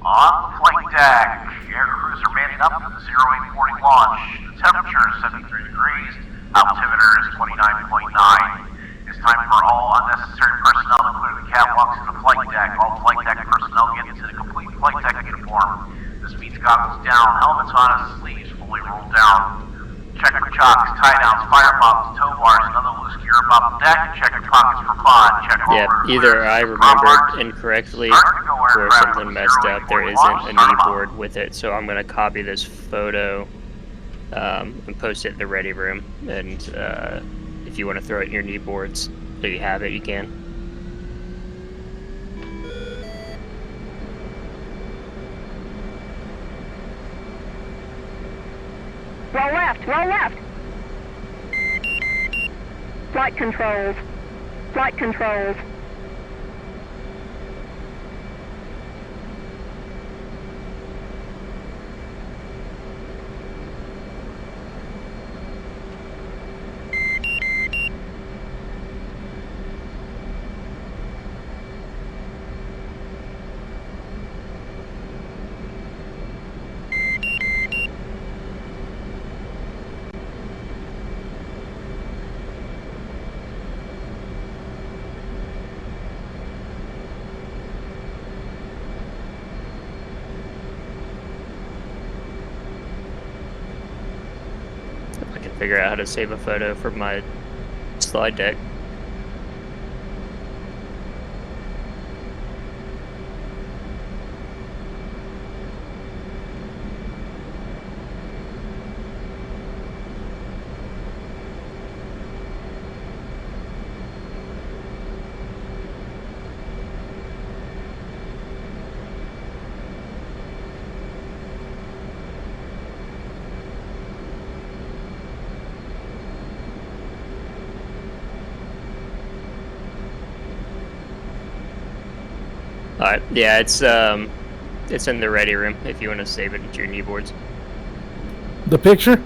On the flight deck, air crews are manning up for the 0840 launch. The temperature is 73 degrees, altimeter is 29.9. It's time for all unnecessary personnel to clear the catwalks to the flight deck. All flight deck personnel get into the complete flight deck uniform. This means goggles down, helmets on, and sleeves fully rolled down. Check for chocks, tie downs, fire bombs, tow bars, and other loose gear about the deck. Check your pockets for pod. Check all Yep, either I remembered incorrectly or something messed up. There isn't a knee board with it, so I'm going to copy this photo and post it in the ready room. And if you want to throw it in your knee boards so you have it, you can. Roll left, roll left. Flight controls. Flight controls. Figure out how to save a photo for my slide deck. Alright, yeah, it's in the ready room if you want to save it into your knee boards. The picture?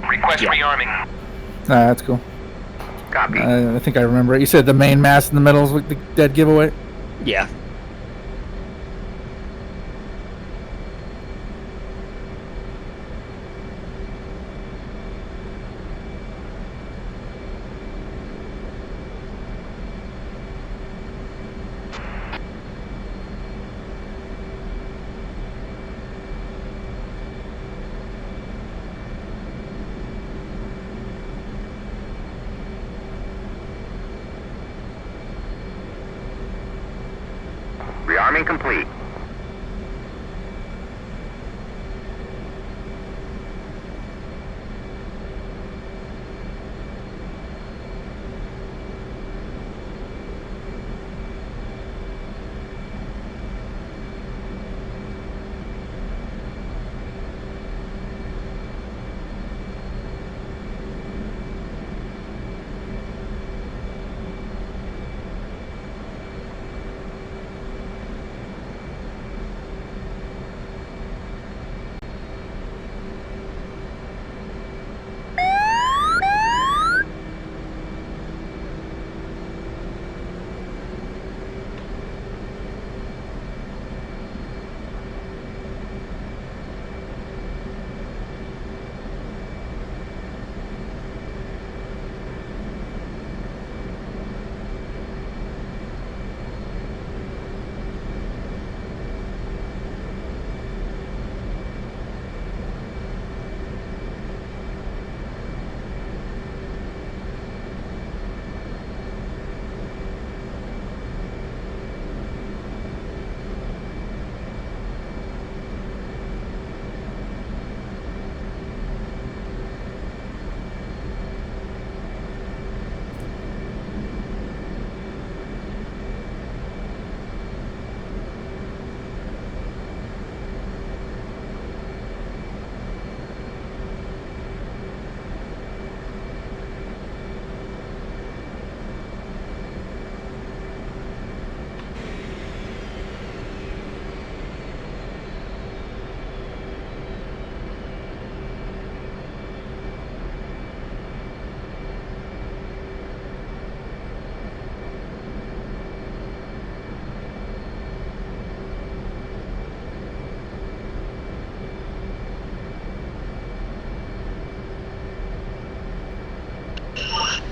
Request rearming. That's cool. Copy. I think I remember it. You said the main mast in the middle is with the dead giveaway? Yeah. Rearming complete.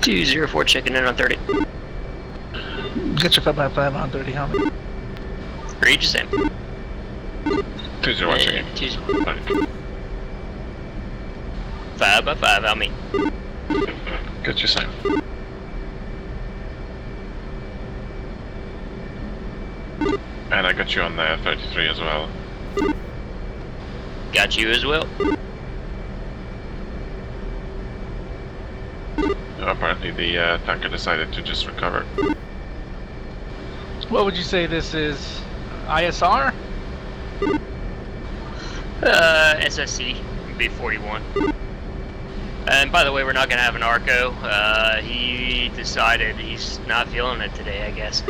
204 checking in on 30. Get your 5x5 on 30 helmet. Read the same. 201 checking. 5x5, I'll meet. Get your same. And I got you on 33 as well. Got you as well. Apparently the tanker decided to just recover. What would you say this is? ISR? SSC, B41. And by the way, we're not gonna have an Arco. He decided he's not feeling it today, I guess.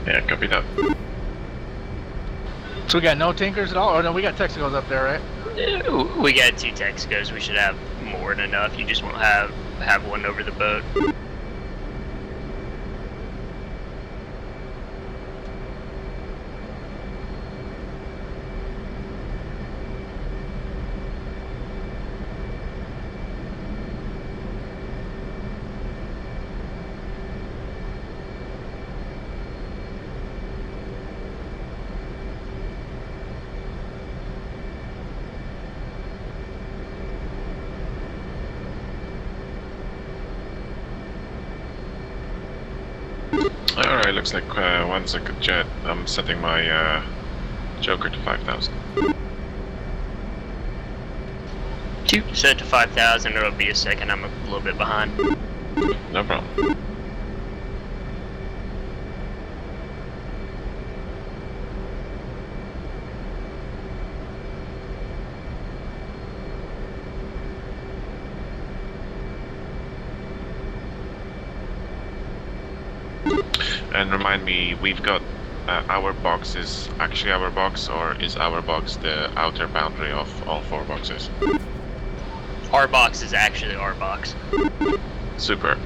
Yeah, copy that. So we got no tankers at all? Or no, we got Texacos up there, right? We got 2 Texacos. We should have more than enough. You just won't have one over the boat. Alright, looks like 1 second jet. I'm setting my Joker to 5,000. 2 set to 5,000. It'll be a second. I'm a little bit behind. No problem. And remind me, we've got our box is actually our box, or is our box the outer boundary of all 4 boxes? Our box is actually our box. Super.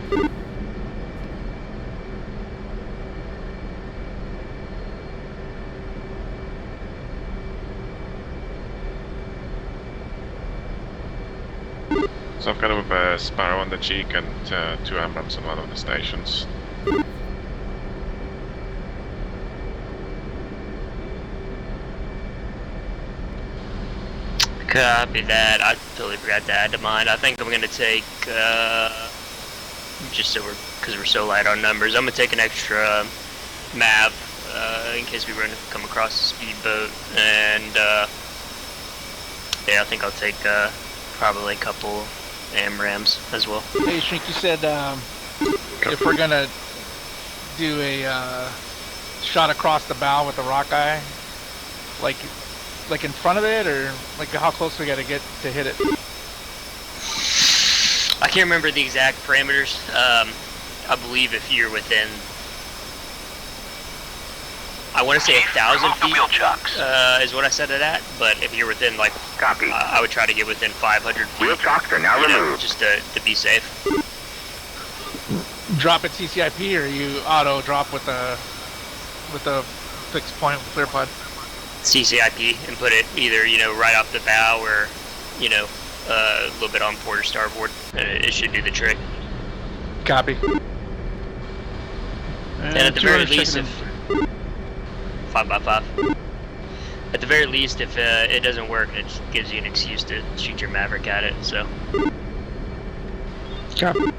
So I've got a Sparrow on the cheek and 2 Ambrams on one of the stations. Copy that. I totally forgot to add to mine. I think I'm gonna take, just so because we're so light on numbers, I'm gonna take an extra MAV, in case we come across a speedboat, and, yeah, I think I'll take, probably a couple AMRAMs as well. Hey, Shrink, you said if we're gonna do a shot across the bow with the Rockeye, like in front of it, or like how close we gotta get to hit it? I can't remember the exact parameters. I believe if you're within, I want to say 1,000 feet is what I set it at, but if you're within, like, Copy. I would try to get within 500 feet. Wheel chocks are now removed. Just to be safe. Drop at CCIP, or you auto drop with the fixed point with clear pod? CCIP and put it either, right off the bow or, a little bit on port or starboard. It should do the trick. Copy. And at the very least, if 5x5. At the very least, if it doesn't work, it just gives you an excuse to shoot your Maverick at it. So. Copy.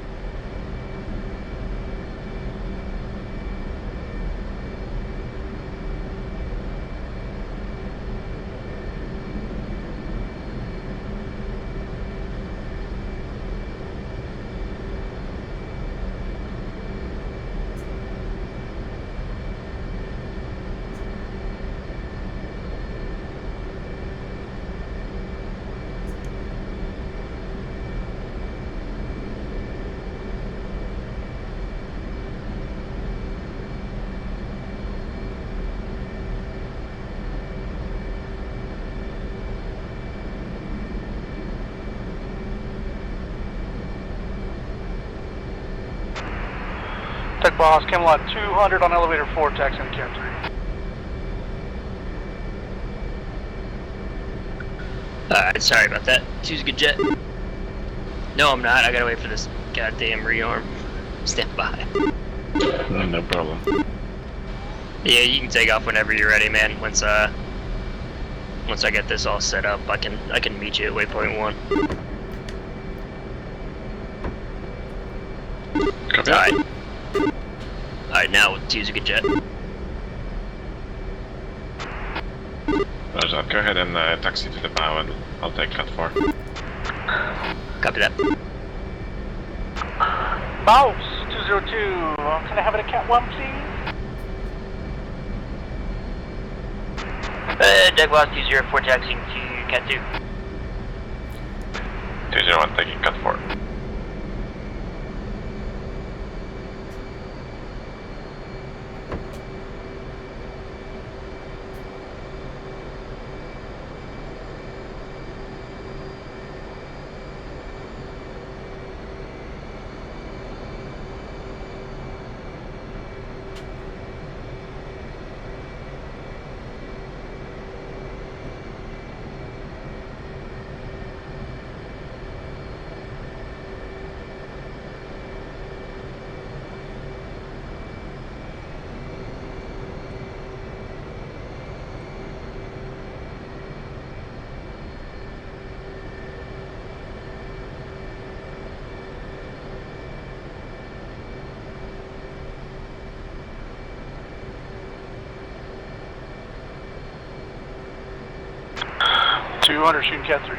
Tech boss, Camelot 200 on elevator 4, taxi on Cam 3. Alright, sorry about that. Two's a good jet. No, I'm not. I gotta wait for this goddamn rearm. Stand by. No problem. Yeah, you can take off whenever you're ready, man. Once I get this all set up, I can meet you at waypoint 1. Copy. Alright. Alright, now two's a good jet. Roger that. Go ahead and taxi to the bow and I'll take cut 4. Copy that. Mouse 202. Can I have it at Cat 1, please? Jaguar 204 taxiing to Cat 2. 201 taking cut 4. Shooting Cat 3.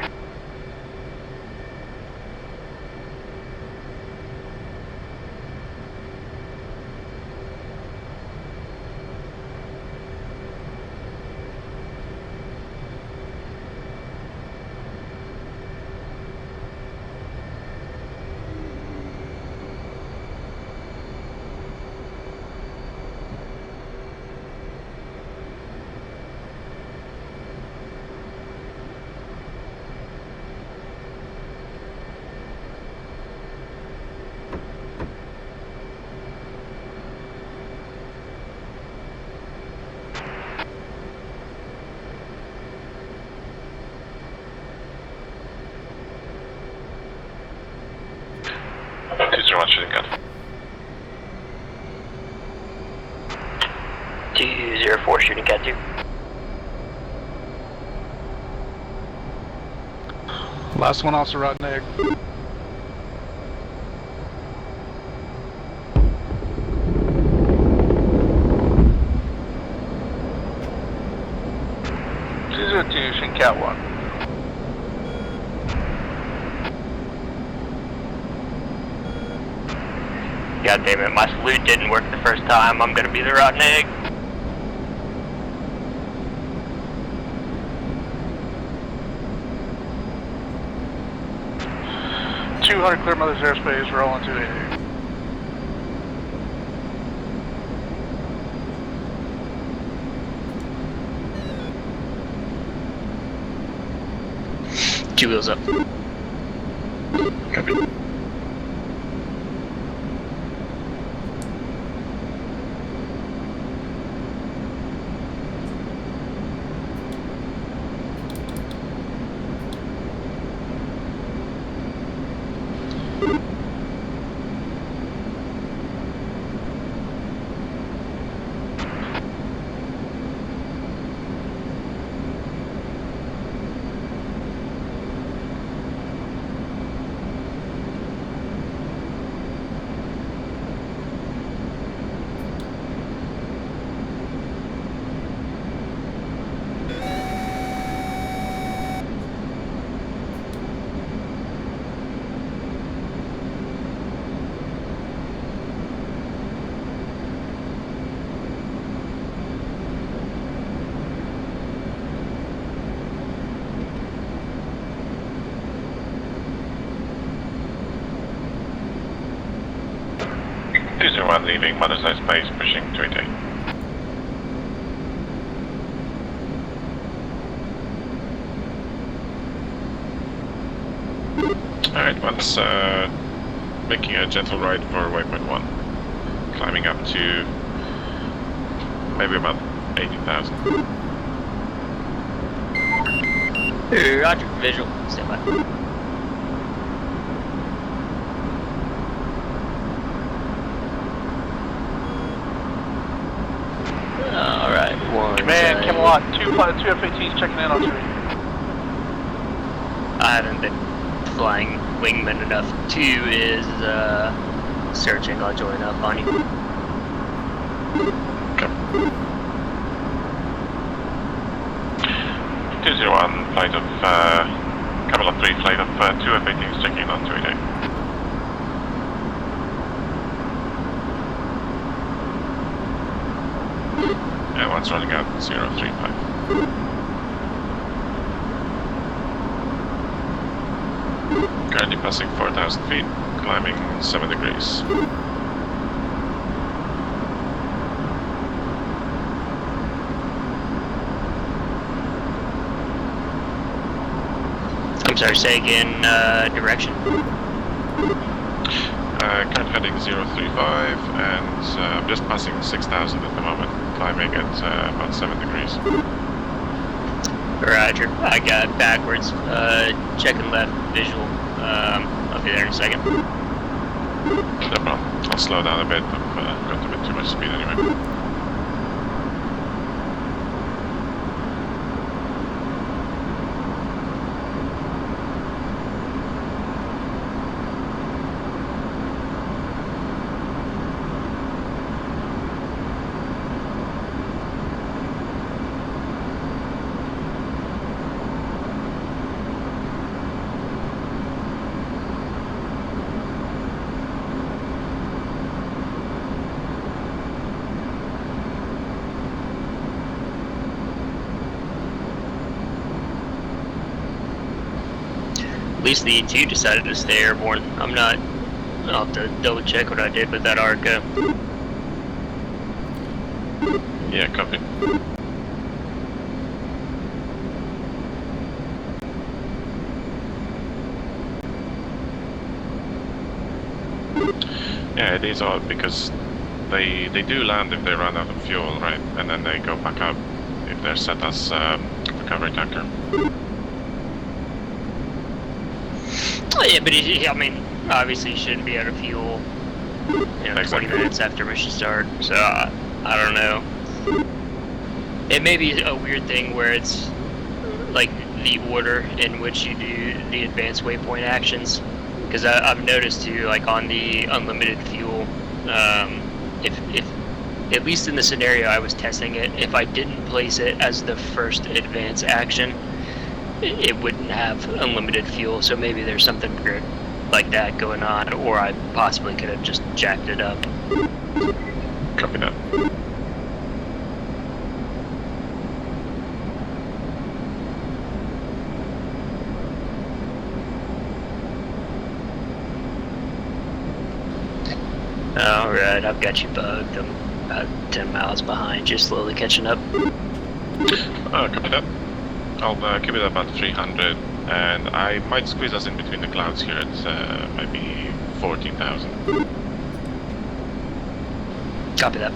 Shooting cut. 204 shooting Cat 2. Last one, Officer Rotten Egg. Shooting Cat 1. God damn it, my salute didn't work the first time. I'm gonna be the rotten egg. .200 clear Mother's airspace, rolling 280. Two wheels up. Copy. One leaving Mother's airspace, pushing 280. Alright, once making a gentle right for waypoint 1. Climbing up to maybe about 80,000. Roger, visual, stand by. Alright, one. Command, Camelot, two F-18s checking in on 2. I haven't been flying wingman enough. 2 is searching. I'll join up on you. Okay. 201, flight of Camelot 3, flight of 2 F-18s checking in on 288. And one's running out 035. Currently passing 4,000 feet, climbing 7 degrees. I'm sorry, say again, direction. Current heading 035, and I'm just passing 6,000 at the moment, climbing at about 7 degrees. Roger. I got backwards. Checking left visual. I'll be there in a second. No problem. I'll slow down a bit. I've got a bit too much speed anyway. At least the E2 decided to stay airborne. I'll have to double check what I did with that ARCA. Yeah, copy. Yeah, it is odd because they do land if they run out of fuel, right? And then they go back up if they're set as recovery tanker. Yeah, but I mean, obviously you shouldn't be out of fuel, 20 minutes after mission start, so I don't know. It may be a weird thing where it's like the order in which you do the advanced waypoint actions, because I've noticed too, like on the unlimited fuel, if at least in the scenario I was testing it, if I didn't place it as the first advance action, it wouldn't have unlimited fuel, so maybe there's something weird like that going on, or I possibly could have just jacked it up. Copy that. Alright, I've got you bugged. I'm about 10 miles behind, just slowly catching up. Copy that. I'll keep it about 300, and I might squeeze us in between the clouds here at maybe 14,000. Copy that.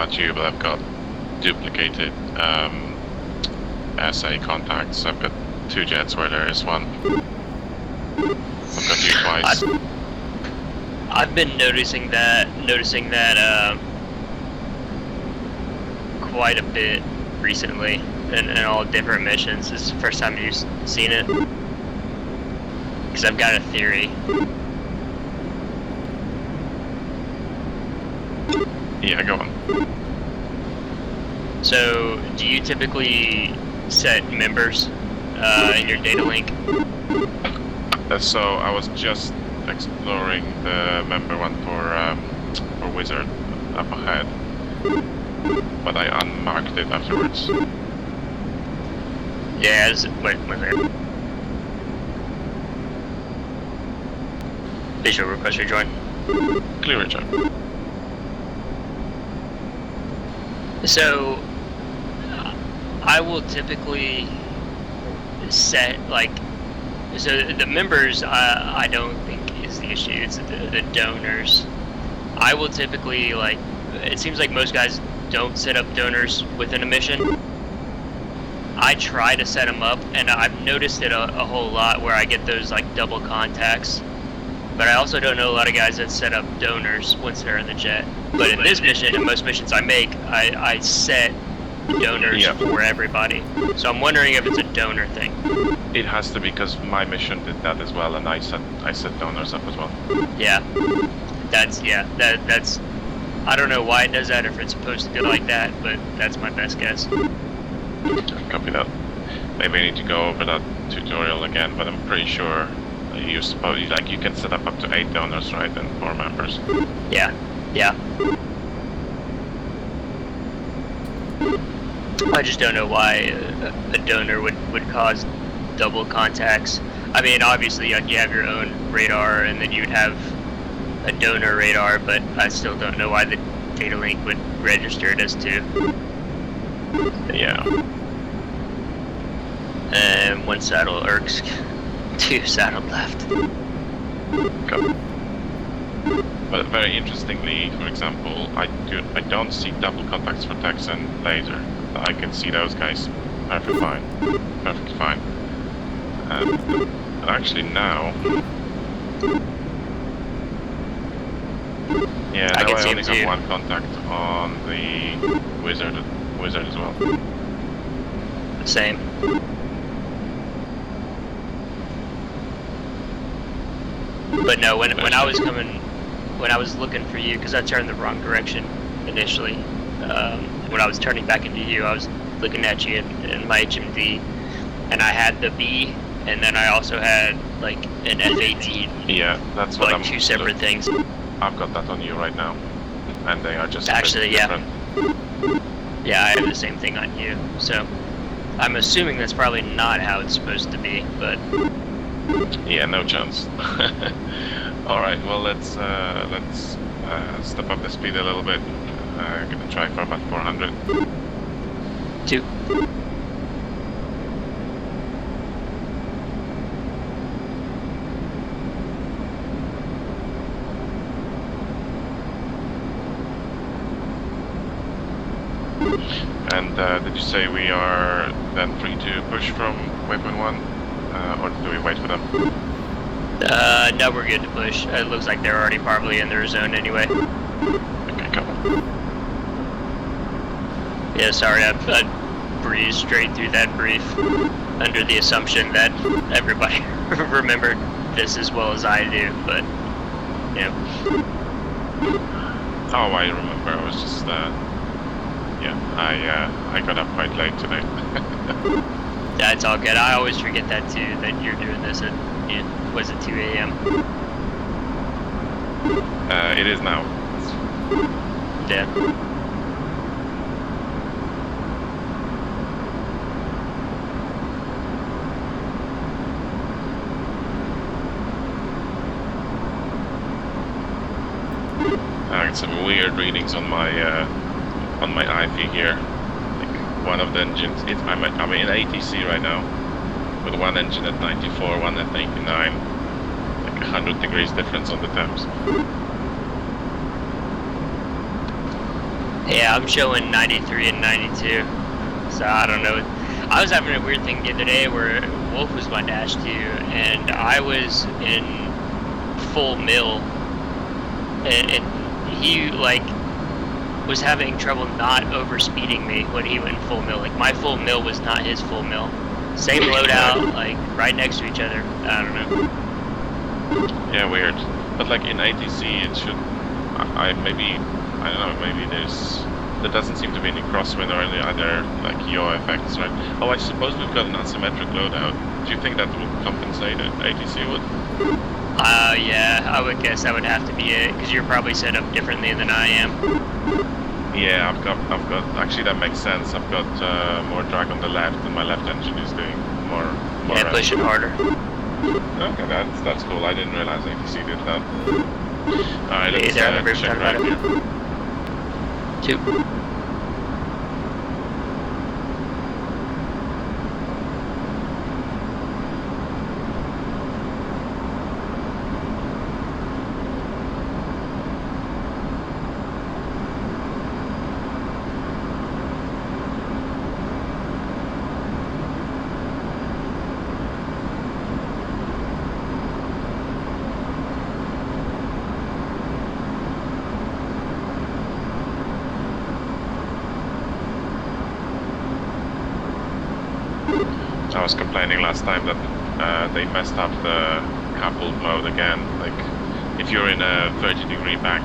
about you, but I've got duplicated SA contacts. I've got 2 jets where there is 1. I've got you twice. I've been noticing that quite a bit recently in all different missions. This is the first time you've seen it. Because I've got a theory. Yeah, go on. So, do you typically set members in your data link? So I was just exploring the member one for Wizard up ahead, but I unmarked it afterwards. Yeah, wait a minute. Visual request rejoin. Clear return. So, I will typically set, like, so the members, I don't think is the issue, it's the donors. I will typically, like, it seems like most guys don't set up donors within a mission. I try to set them up, and I've noticed it a whole lot where I get those, like, double contacts. But I also don't know a lot of guys that set up donors once they're in the jet. But in this mission, and most missions I make, I set donors for everybody. So I'm wondering if it's a donor thing. It has to be, because my mission did that as well, and I set donors up as well. Yeah, that's I don't know why it does that, if it's supposed to be like that, but that's my best guess. Copy that. Maybe I need to go over that tutorial again, but I'm pretty sure you suppose, like, you can set up to 8 donors, right, and 4 members. Yeah. I just don't know why a donor would cause double contacts. I mean, obviously, like, you have your own radar, and then you'd have a donor radar, but I still don't know why the data link would register it as 2. Yeah. And 1 saddle irks. 2 saddled left. Okay. But very interestingly, for example, I don't see double contacts for Tex and Laser. I can see those guys perfectly fine. And actually now, yeah, now I only have 1 contact on the Wizard as well. Same. But no, when I was looking for you, because I turned the wrong direction initially. When I was turning back into you, I was looking at you in my HMD, and I had the B, and then I also had like an F-18. Yeah, that's what like 2 separate things. I've got that on you right now, and they are just actually, different. Yeah, I have the same thing on you. So I'm assuming that's probably not how it's supposed to be, but. Yeah, no chance. All right, well, let's step up the speed a little bit. Gonna try for about 400. 2. And did you say we are then free to push from waypoint 1? Or do we wait for them? No, we're good to push. It looks like they're already probably in their zone anyway. Okay, come on. Yeah, sorry, I breezed straight through that brief under the assumption that everybody remembered this as well as I do, but, you know. Oh, I remember. I was just, yeah, I got up quite late today. That's all good. I always forget that too, that you're doing this at, was it 2 a.m.? It is now. Yeah. I got some weird readings on my IP here. Like one of the engines, I'm in ATC right now, with one engine at 94, one at 89. Like 100 degrees difference on the temps. Yeah, I'm showing 93 and 92. So I don't know. I was having a weird thing the other day where Wolf was my dash 2, and I was in full mill, and he like was having trouble not over speeding me when he went full mill. Like my full mill was not his full mill. Same loadout, like right next to each other. I don't know. Yeah, weird. But like in ATC, it should. I don't know. Maybe there doesn't seem to be any crosswind or any other like yaw effects, right? Oh, I suppose we've got an asymmetric loadout. Do you think that would compensate it? ATC would? Yeah, I would guess that would have to be it, because you're probably set up differently than I am. Yeah, I've got. Actually, that makes sense. I've got more drag on the left, and my left engine is doing more. Yeah, pushing harder. Okay, that's cool. I didn't realize ATC did that. Alright, let's check right here. 2. I was complaining last time that they messed up the coupled mode again. Like, if you're in a 30-degree back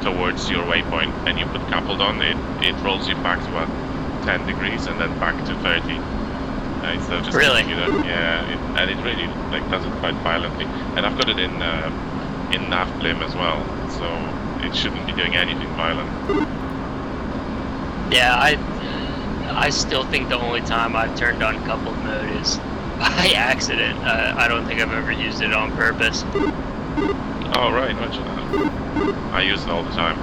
towards your waypoint and you put coupled on, it rolls you back to about 10 degrees and then back to 30. Instead of just really? Yeah, and it really like does it quite violently. And I've got it in nav blim as well, so it shouldn't be doing anything violent. Yeah, I still think the only time I've turned on coupled mode is by accident. I don't think I've ever used it on purpose. Oh right, I use it all the time.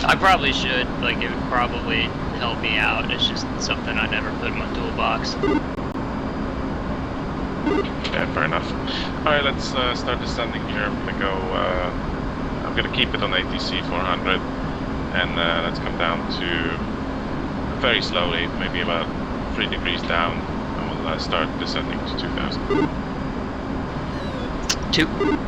I probably should. Like, it would probably help me out. It's just something I never put in my toolbox. Yeah, fair enough. Alright, let's start descending here. I'm gonna keep it on ATC 400, and let's come down to very slowly, maybe about 3 degrees down, and we'll start descending to 2000. 2.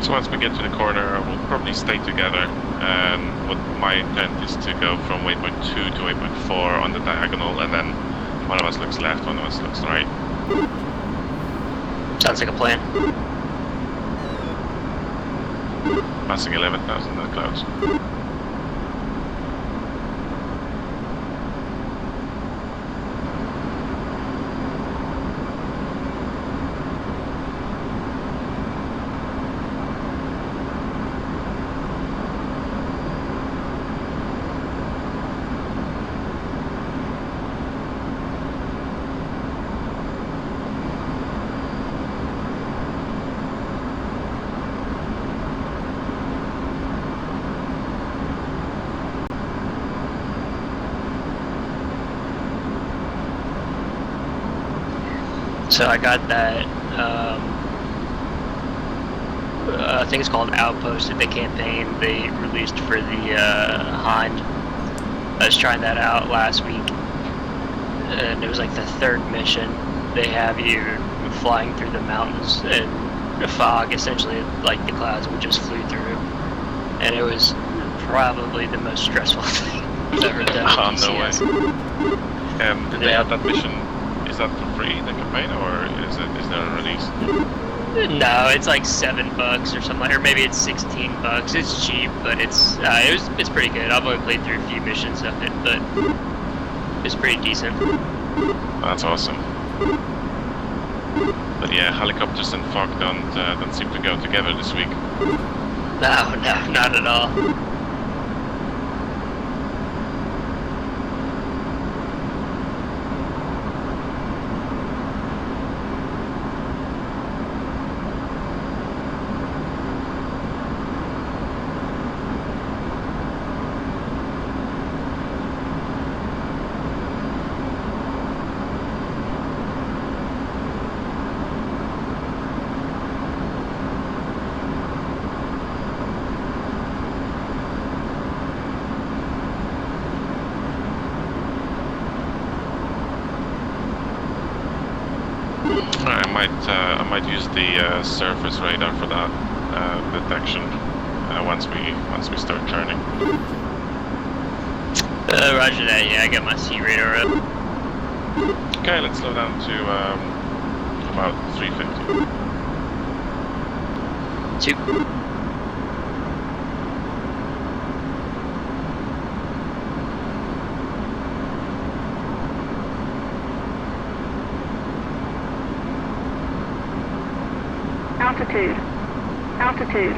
So once we get to the corner, we'll probably stay together, and what my intent is to go from waypoint 2 to waypoint 4 on the diagonal, and then one of us looks left, one of us looks right. Sounds like a plan. Passing 11,000 in the clouds. So I got that, I think it's called Outpost, the campaign they released for the Hind. I was trying that out last week, and it was like the 3rd mission. They have you flying through the mountains and fog, essentially, like the clouds would just flew through. And it was probably the most stressful thing I've ever done. Oh, with no way. DCS. Did they have that mission? Is that for free, the campaign, or is there a release? No, it's like $7 or something, or maybe it's $16. It's cheap, but it's pretty good. I've only played through a few missions of it, but it's pretty decent. That's awesome. But yeah, helicopters and fog don't seem to go together this week. No, not at all. I might use the surface radar for that detection once we start turning. Roger that. Yeah, I got my sea radar up. Okay, let's slow down to about 350. 2. Altitude. Altitude.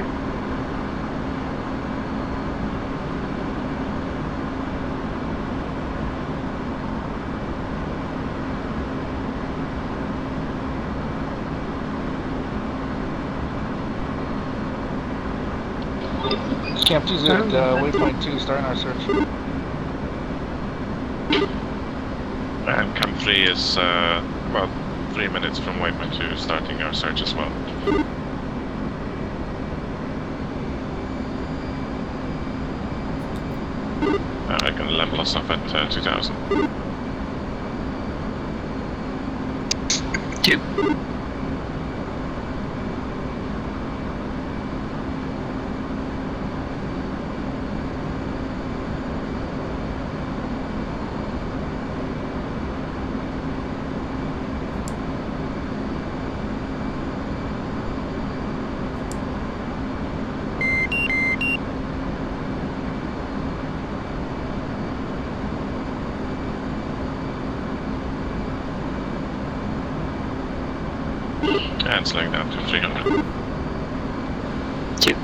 Camp 2's at waypoint 2, starting our search. And Camp 3 is about 3 minutes from waypoint 2, starting our search as well. I can level us off at 2000. 2. And slowing down to 300. 2.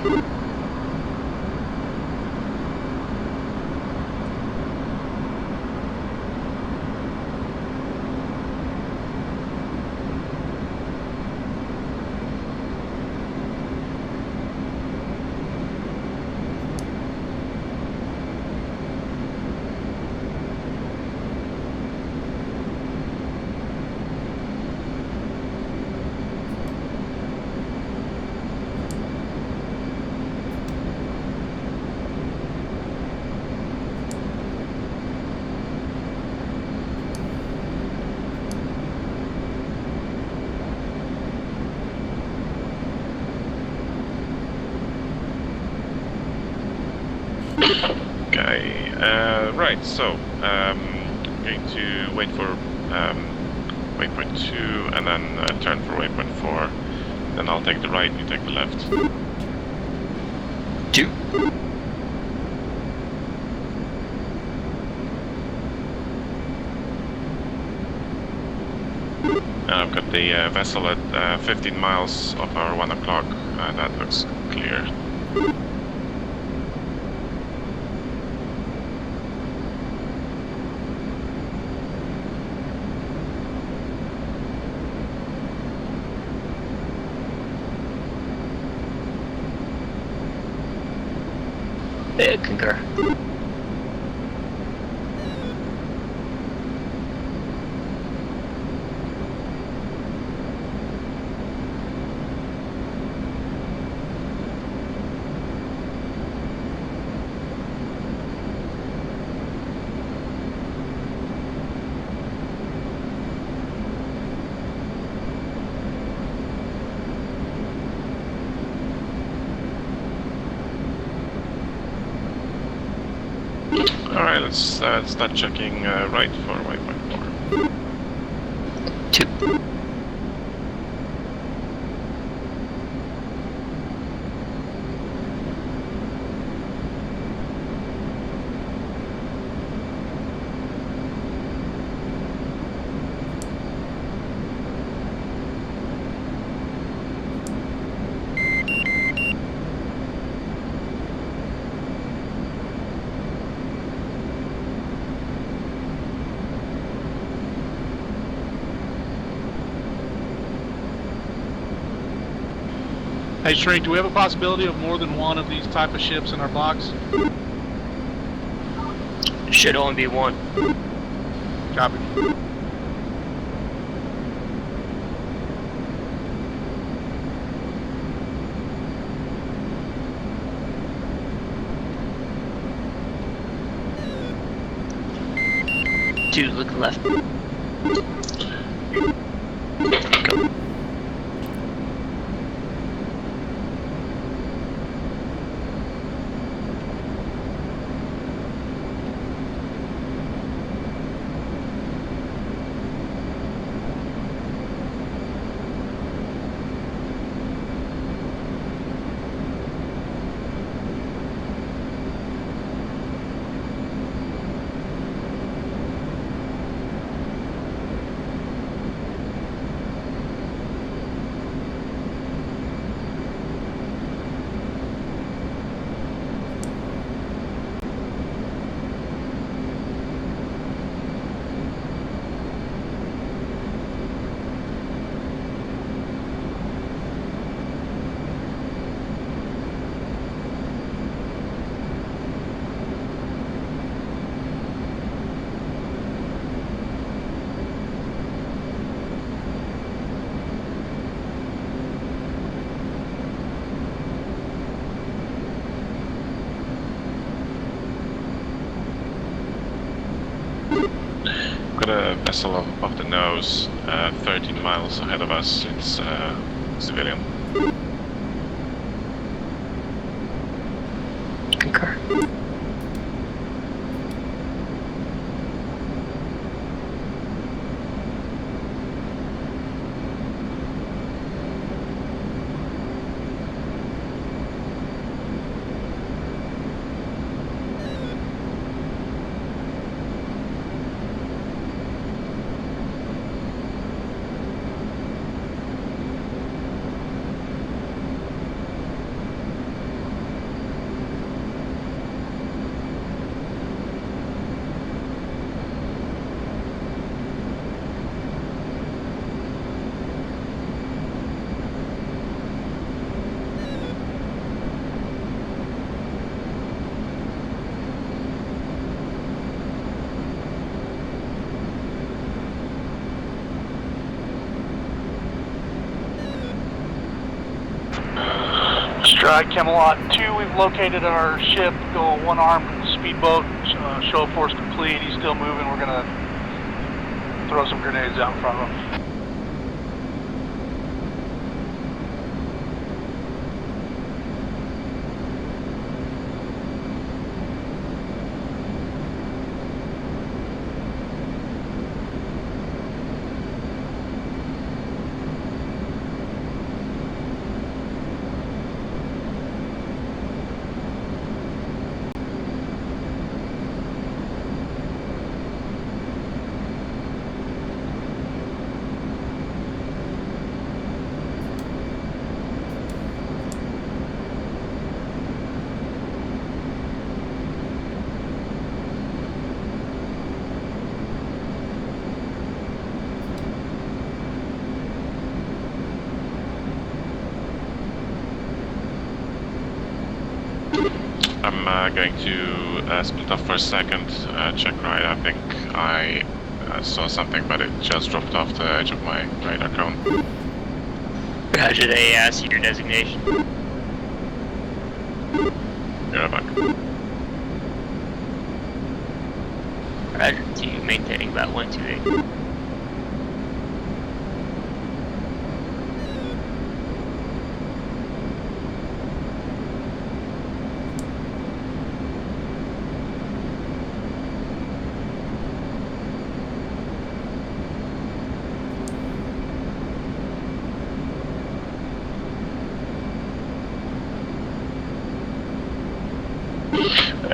Okay, right, so I'm going to wait for waypoint 2 and then turn for waypoint 4. Then I'll take the right, you take the left. 2. I've got the vessel at 15 miles off our 1 o'clock. That looks clear. Yeah, concur. let's start checking right for waypoint 4. 2. Hey Shrink, do we have a possibility of more than one of these type of ships in our box? Should only be one. Copy. Two, look left. Go. Got a vessel off the nose, 13 miles ahead of us. It's civilian. Concur. Strike Camelot 2, we've located our ship, go one-armed speedboat, show of force complete, he's still moving, we're gonna throw some grenades out in front of him. I'm going to split off for a second, check right. I think I saw something, but it just dropped off the edge of my radar cone. Roger, they asked you your designation. You're back. Roger, 2, maintaining about 128.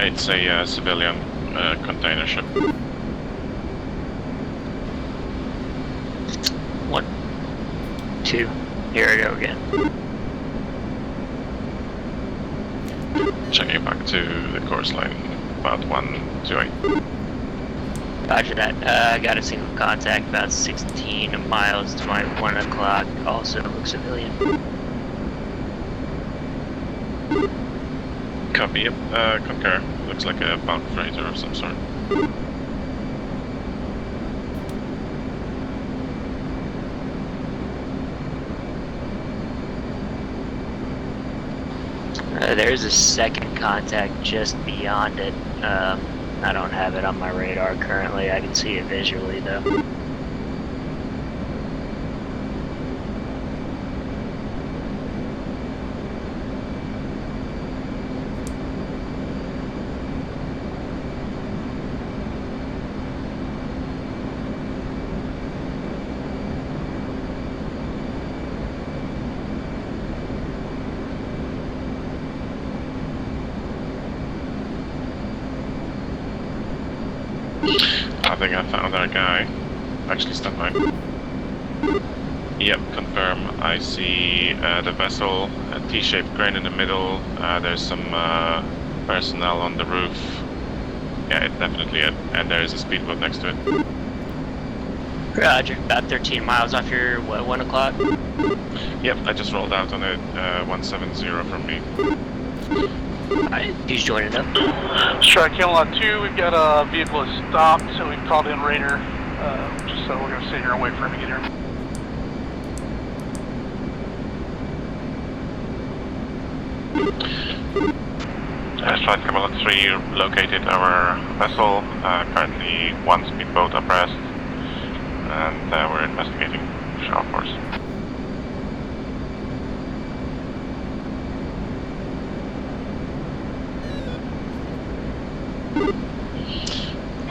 It's a civilian container ship. 1, 2. Here I go again. Checking back to the course line, about 128. Roger that. I got a single contact about 16 miles to my 1 o'clock. Also looks civilian. Copy, yep, concur. Looks like a bound freighter of some sort. There's a second contact just beyond it. I don't have it on my radar currently. I can see it visually though. I think I found our guy. Actually, stand by. Yep, confirm. I see the vessel, a T-shaped crane in the middle. There's some personnel on the roof. Yeah, it's definitely it. And there is a speedboat next to it. Roger. About 13 miles off your, what, 1 o'clock? Yep, I just rolled out on it. 170 from me. Alright, he's joining up. Strike Kill 2, we've got a vehicle that's stopped, so we've called in Raider, just so we're going to sit here and wait for him to get here. Strike Camelot 3 located our vessel, currently 1 speedboat abreast, and we're investigating shower force.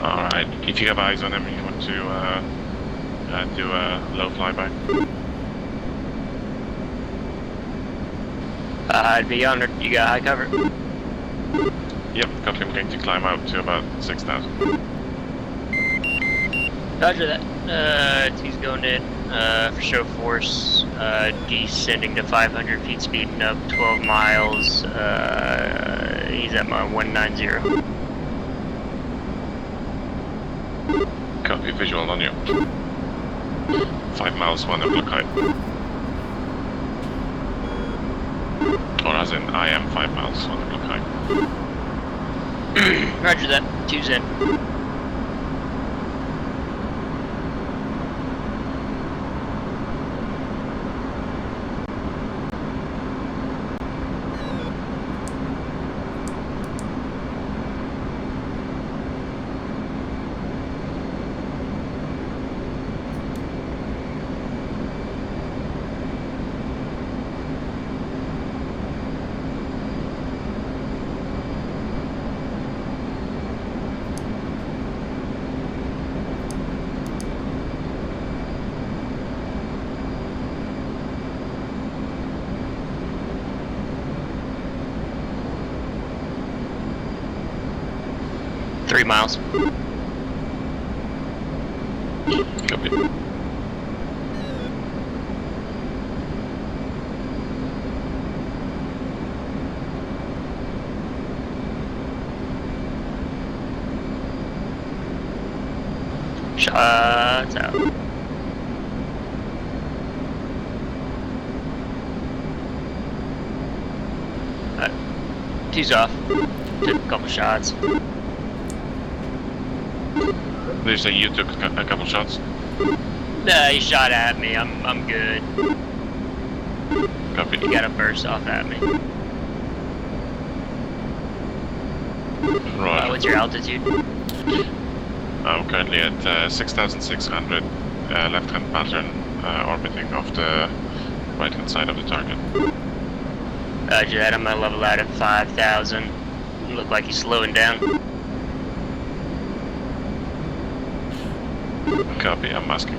Alright, if you have eyes on him, you want to do a low flyby. I'd be under. You got high cover? Yep, got him going to climb out to about 6,000. Roger that. He's going in for show force, descending to 500 feet, speeding up 12 miles. He's at my 190. Copy, visual on you. 5 miles, 1 o'clock height. Or as in, I am 5 miles, 1 o'clock height. Roger that. 2's in. Three miles. Copy. Shots out. Two's off. Took a couple shots. Did you say you took a couple shots? Nah, he shot at me. I'm good. Copy. He got a burst off at me. Roger. What's your altitude? I'm currently at 6,600 left-hand pattern, orbiting off the right-hand side of the target. Roger that. I'm gonna level out at 5,000. Look like he's slowing down. Copy, I'm masking.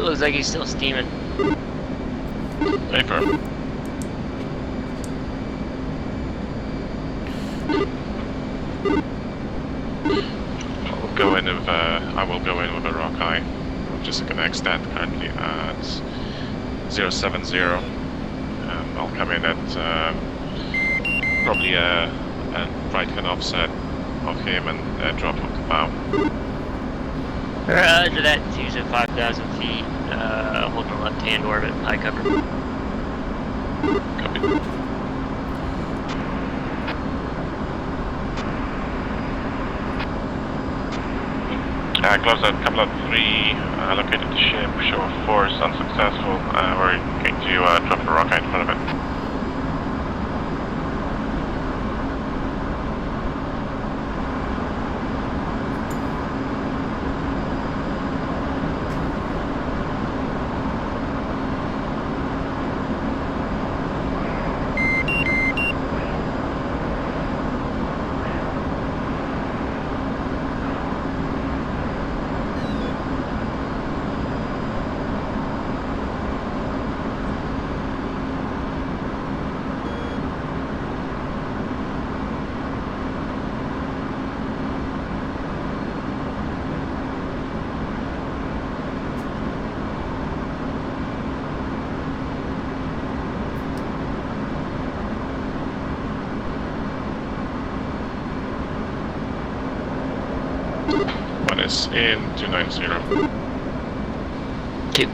looks like he's still steaming. Stay firm. I will go in with a Rockeye. I'm just gonna extend currently at 070. I'll come in at probably a right hand offset of him and drop off the bow. Roger that. Use at 5,000 feet. Holding the left hand orbit. High cover. Copy. Close out, couple of 3, located the ship, show of force, unsuccessful. We're going to drop the rocket in front of it. One is in 290. Two.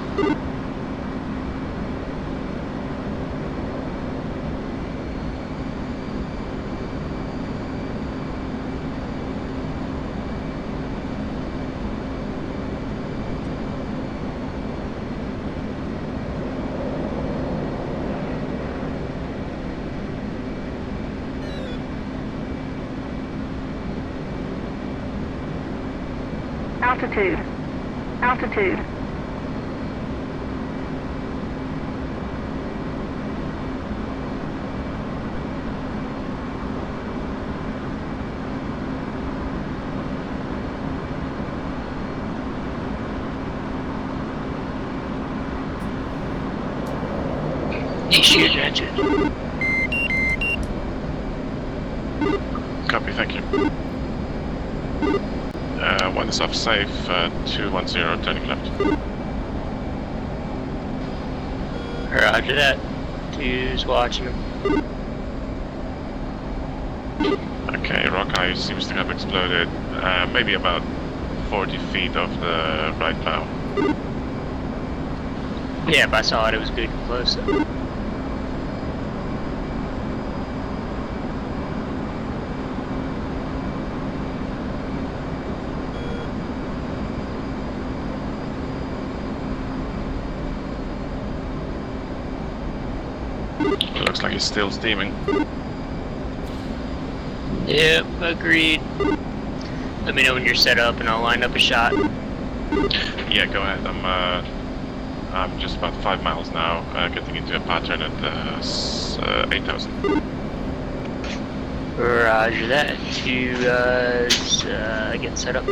Altitude. Altitude. Excuse engine. Copy, thank you. One is off safe, 210, turning left. Roger that. Two's watching him. Okay, Rockeye seems to have exploded, maybe about 40 feet off the right bow. Yeah, if I saw it, it was good and close. Looks like he's still steaming. Yep, agreed. Let me know when you're set up and I'll line up a shot. Yeah, go ahead. I'm just about 5 miles now, getting into a pattern at 8,000. Roger that. Two get set up.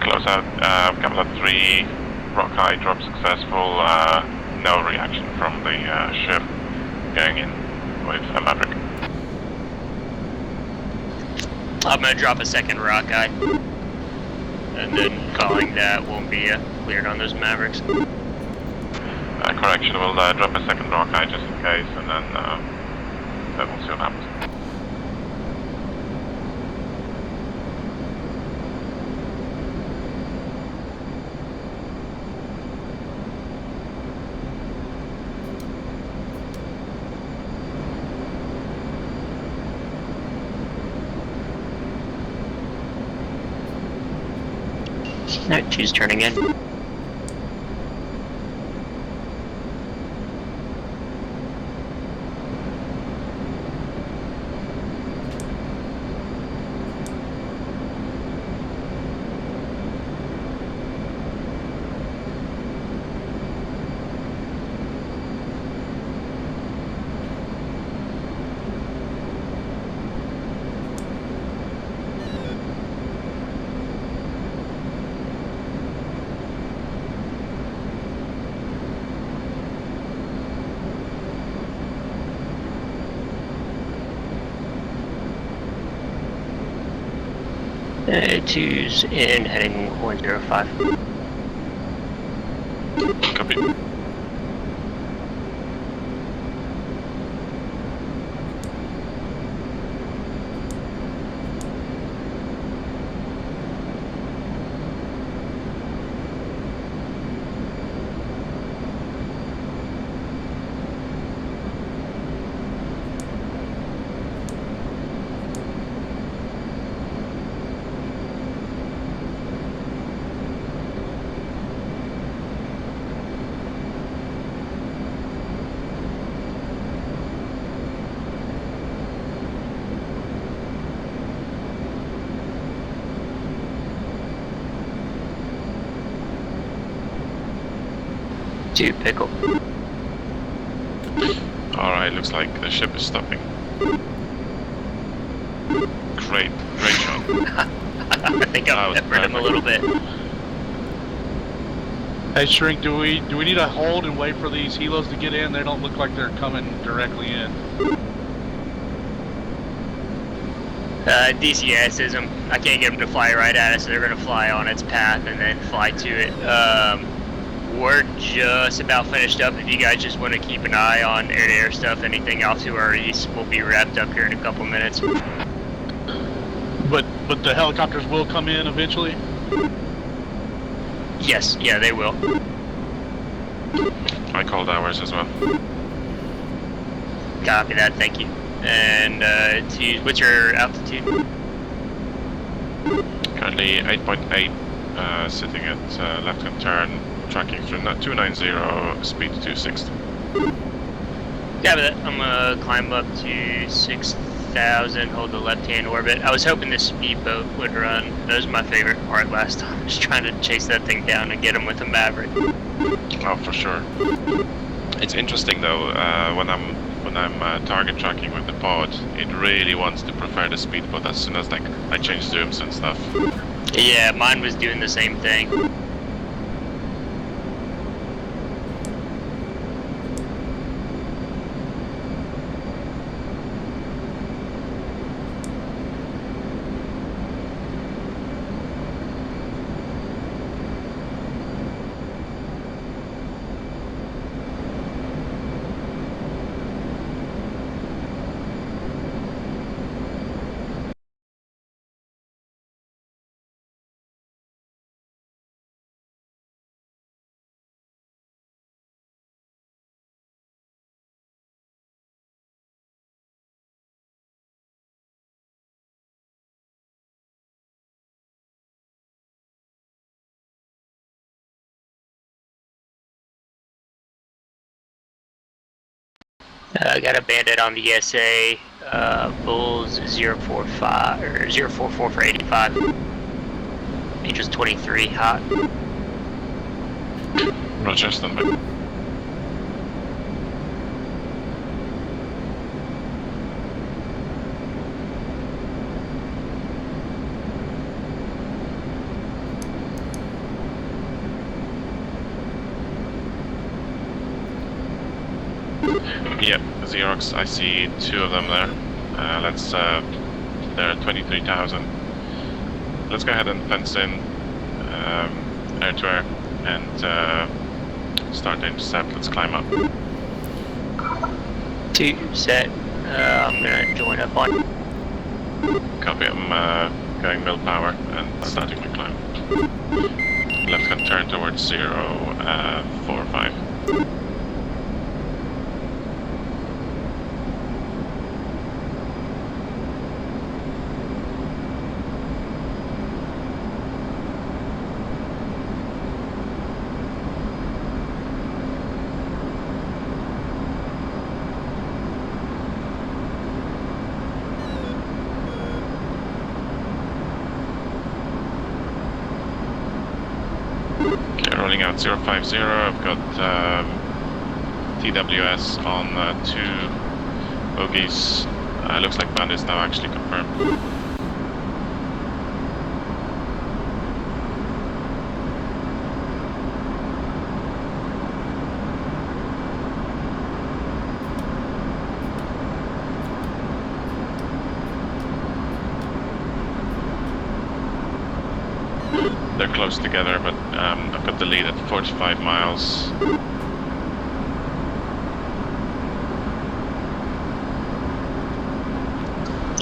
Close out. Couple of 3. Rockeye drop successful. No reaction from the ship. Going in with a Maverick. I'm gonna drop a second Rockeye. And then calling that won't be cleared on those Mavericks. Correction, we'll drop a second Rockeye just in case, and then we'll see what happens. Alright, two's turning in. 2's in, heading 105. Copy. Two pickle. Alright, looks like the ship is stopping. Great shot. I think I've peppered him a little bit. Hey, Shrink, do we need to hold and wait for these helos to get in? They don't look like they're coming directly in. DCS is them. I can't get them to fly right at us, so they're going to fly on its path and then fly to it. We're just about finished up. If you guys just want to keep an eye on air-to-air stuff, anything out to our east, we'll be wrapped up here in a couple minutes. But the helicopters will come in eventually? Yes, yeah, they will. I called ours as well. Copy that, thank you. And what's your altitude? Currently 8.8, sitting at left-hand turn, tracking through 290, speed 260. Yeah, but I'm gonna climb up to 6,000, hold the left-hand orbit. I was hoping this speedboat would run. That was my favorite part last time, just trying to chase that thing down and get him with a Maverick. Oh, for sure. It's interesting though, when I'm target tracking with the pod, it really wants to prefer the speedboat as soon as like I change zooms and stuff. Yeah, mine was doing the same thing. I got a bandit on the ESA, Bulls 045 or 044 for 85. Angel's 23, hot. Roger, stand by. Yep, Xerox, I see two of them there. They're at 23,000. Let's go ahead and fence in air to air and start the intercept. Let's climb up. 2 set. I'm gonna join up on. Copy, I'm going mil power and starting the climb. Left hand turn towards 045. Rolling out 050, I've got TWS on 2 bogies. Looks like bandits now actually confirmed. they're close together, but I've got the lead at 45 miles.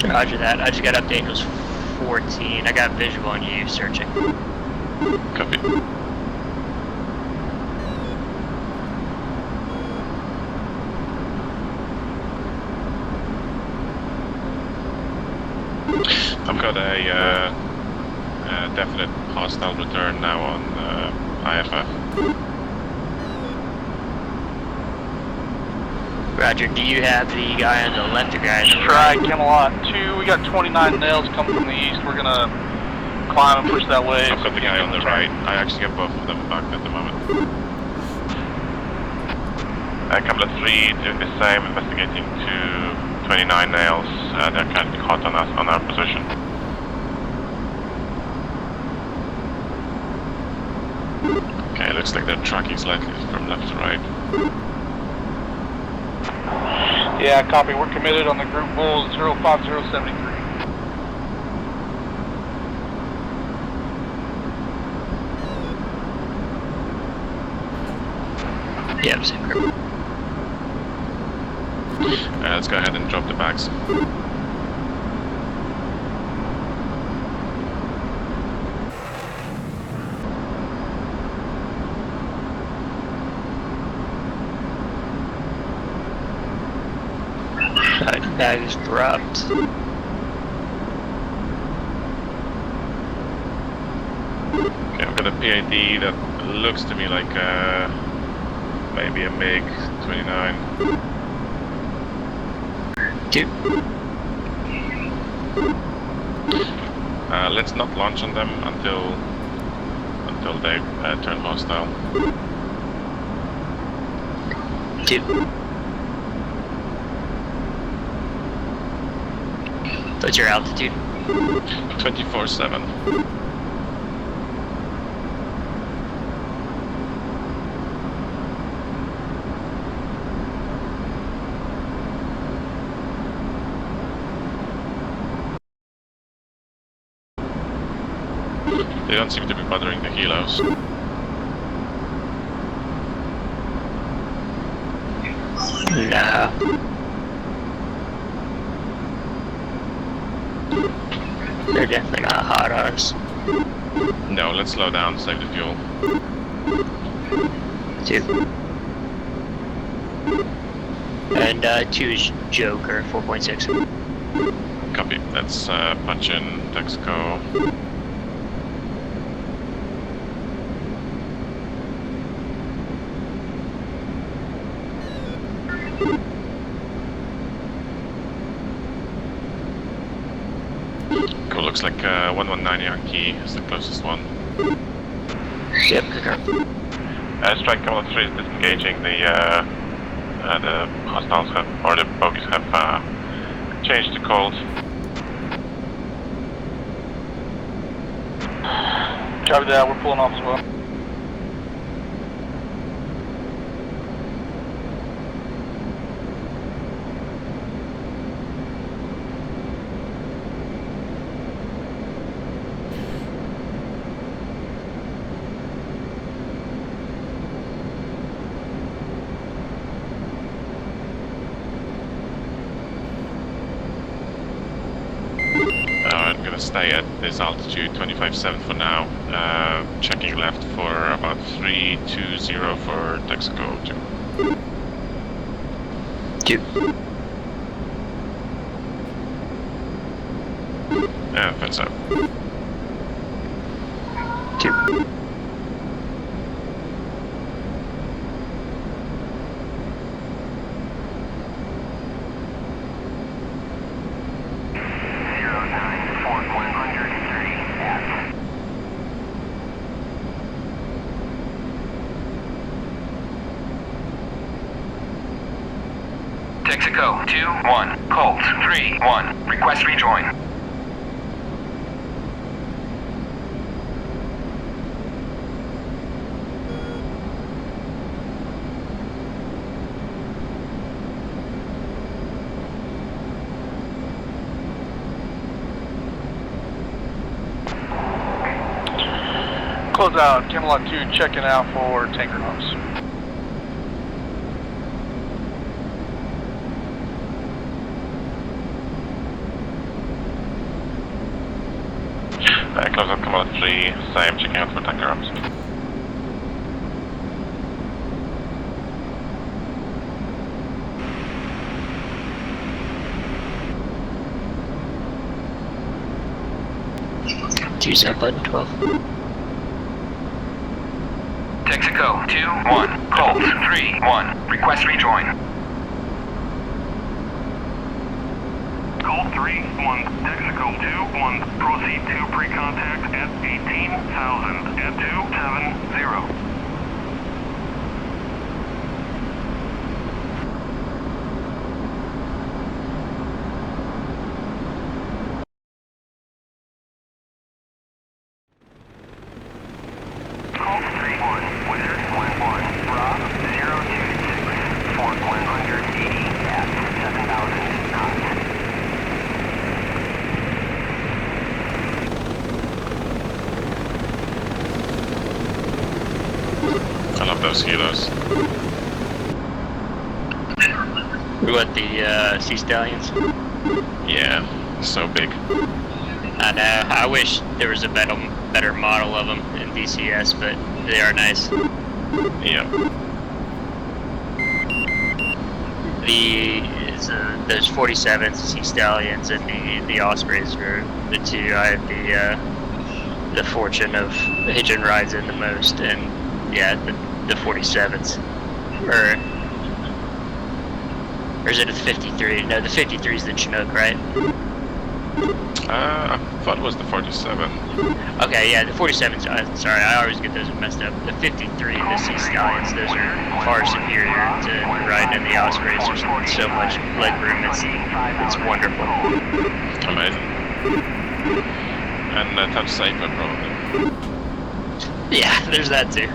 Roger that. I just got update. It was 14. I got visual on you searching. Copy. I've got a definite hostile return now on IFF. Roger, do you have the guy on the left or guy on the Strike, right? Camelot 2, we got 29 nails coming from the east. We're gonna climb and push that way. I've got the guy on the right. I actually got both of them back at the moment. Camelot 3 doing the same, investigating to 29 nails. They're kind of hot on us, on our position. Okay, looks like they're tracking slightly from left to right. Yeah, copy. We're committed on the group bull 05073. Yep, same group. Let's go ahead and drop the bags. Bag is dropped. Okay, I've got a PID that looks to me like maybe a MiG-29. Two. Let's not launch on them until they turn hostile. Two. What's your altitude? 24/7. They don't seem to be bothering the helos. No. They're definitely not hot on us. No, let's slow down, save the fuel. Two. And two is Joker, 4.6. Copy. Let's punch in Texaco. Cool, looks like 119 Yankee is the closest one. Yep, confirm. Strike Camelot 3 is disengaging. The hostiles have, or the bogies have changed to cold. Copy that, we're pulling off as well. I'm gonna stay at this altitude, 25.7 for now. Checking left for about 320 for Texaco 2. Two. Yeah, fins up. Two. Texaco 2-1, Colt 3-1, request rejoin. close out. Camelot 2 checking out for tanker homes. Close up Camelot 3, same, checking out for tanker arms. Choose that button 12. Texaco 2-1, Colt 3-1, request rejoin. Colt 3-1, Texaco 2-1, proceed to pre-contact at 18,000 at 270. Colt 3-1, Wizard 1-1, Rob 026, Fort 180 at 7,000 knots. I love those healers. We want the Sea Stallions. Yeah, so big. I know. I wish there was a better model of them in DCS, but they are nice. Yeah. Those 47s, Sea Stallions, and the Ospreys are the two I have the fortune of hitching rides in the most, and yeah, the 47s. Or is it a 53? No, the 53 is the Chinook, right? I thought it was the 47. Okay, yeah, the 47s, sorry, I always get those messed up. The 53, the Sea Stallions, those are far superior to riding in the Ospreys. There's so much leg room, it's wonderful. Amazing. And a touch safer, probably. Yeah, there's that too.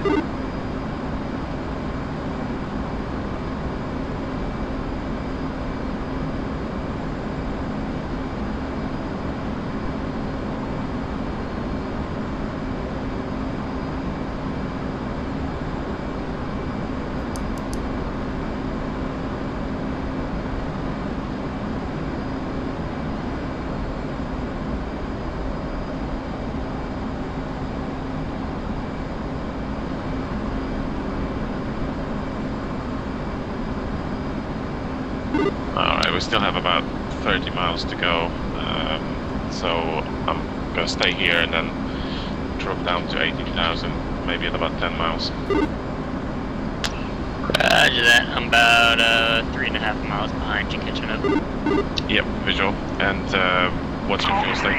Alright, we still have about 30 miles to go, so I'm gonna stay here and then drop down to 18,000, maybe at about 10 miles. Roger that. I'm about 3.5 miles behind you, catching up. Yep, visual. And what's your fuel state?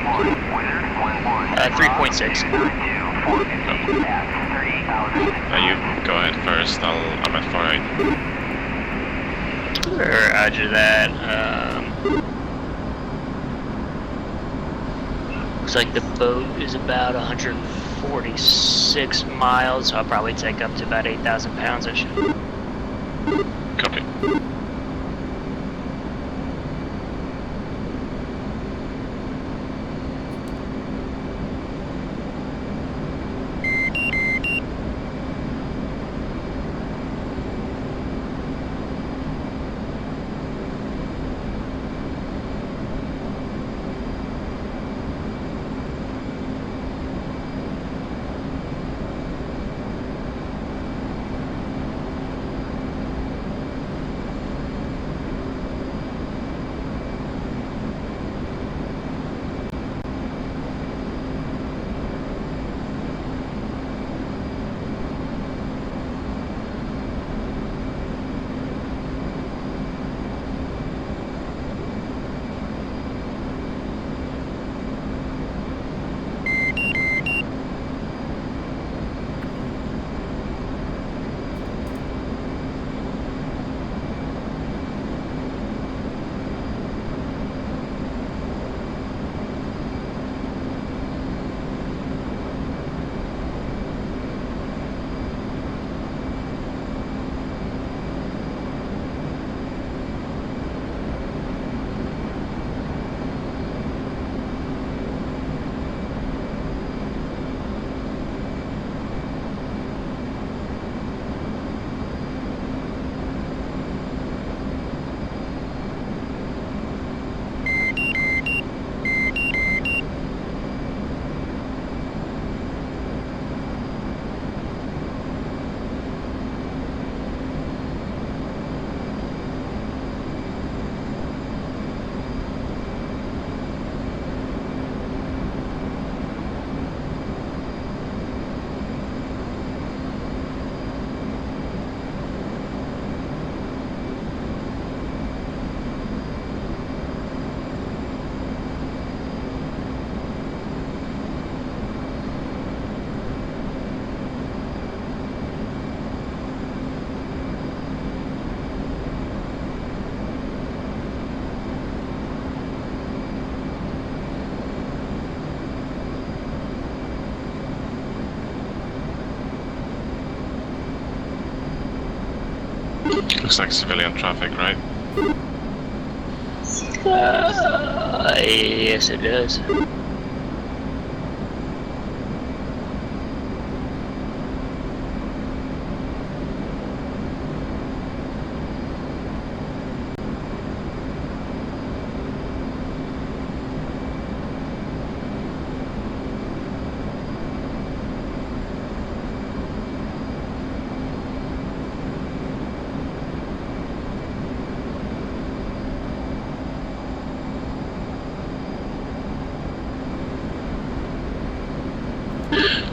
3.6. You go ahead first, I'm at 4.8. Roger that. Looks like the boat is about 146 miles, so I'll probably take up to about 8,000 pounds-ish. Copy. looks like civilian traffic, right? Yes, it does.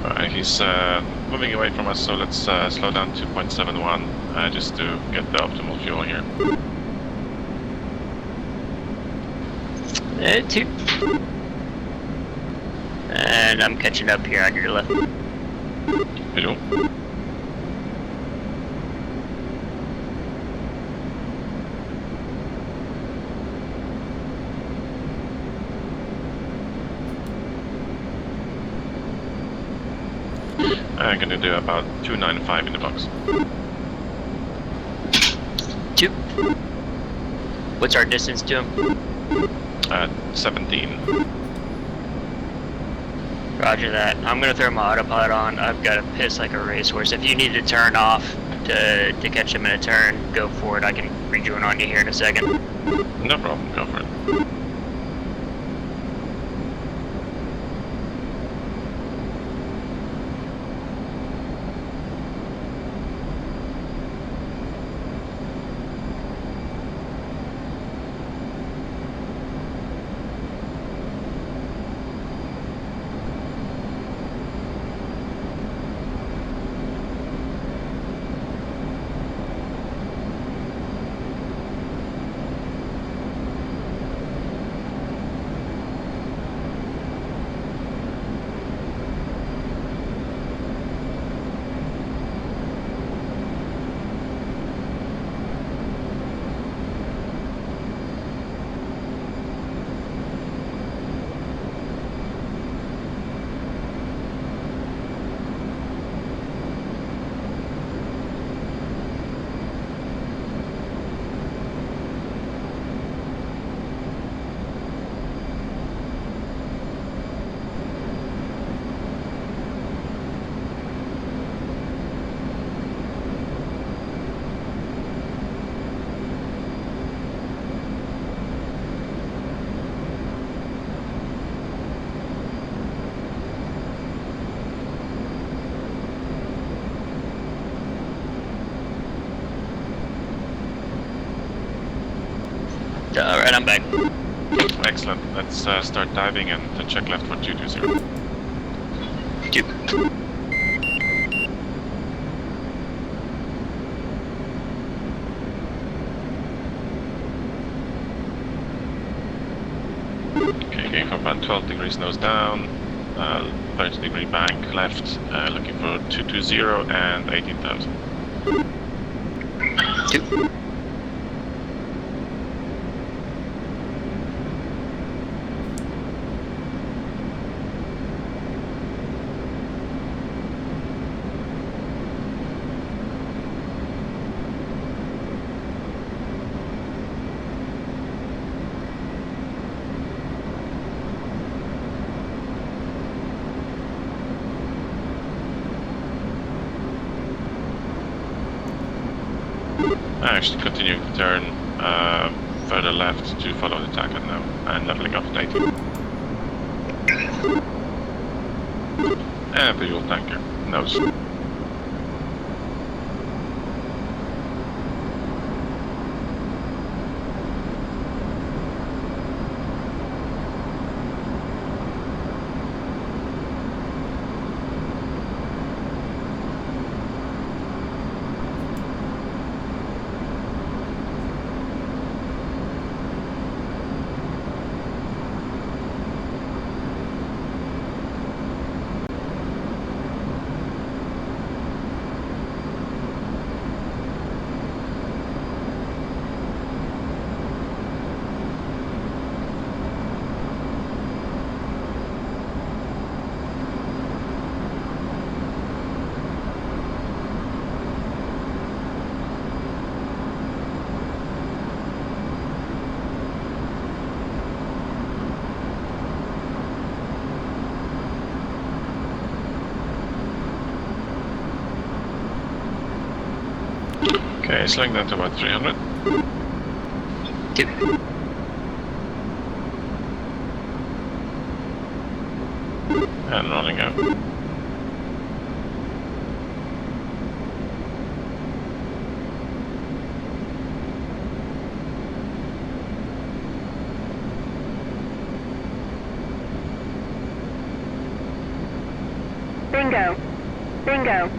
Alright, he's moving away from us, so let's slow down to 0.71 just to get the optimal fuel here. 2. And I'm catching up here on your left. Hello. I'm gonna do about 295 in the box. 2. What's our distance to him? 17. Roger that. I'm gonna throw my autopilot on. I've got to piss like a racehorse. If you need to turn off to catch him in a turn, go for it. I can rejoin on you here in a second. No problem, go for it. Alright, I'm back. Excellent. Let's start diving and check left for 220. 2. Okay, going for about 12 degrees nose down, 30 degree bank left, looking for 220 and 18,000. 2. Actually continuing to turn further left to follow the target now and leveling off at 18. And visual tanker, nose. Okay, slowing down to about 300. And running out. Bingo. Bingo.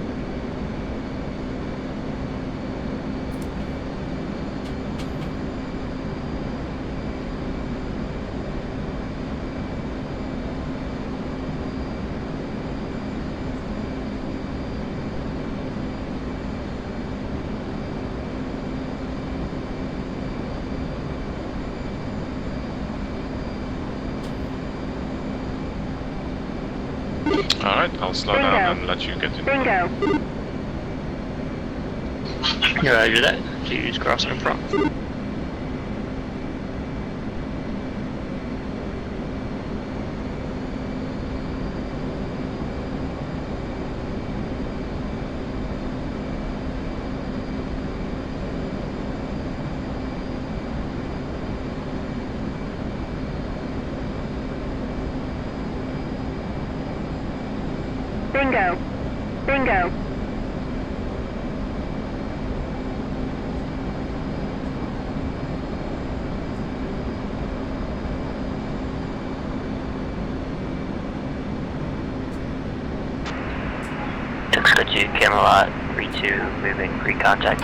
Alright, I'll slow down and let you get in. Bingo. Roger that. She's crossing in front. Bingo. Bingo. Texas 2, Camelot, 3-2, moving, pre-contact.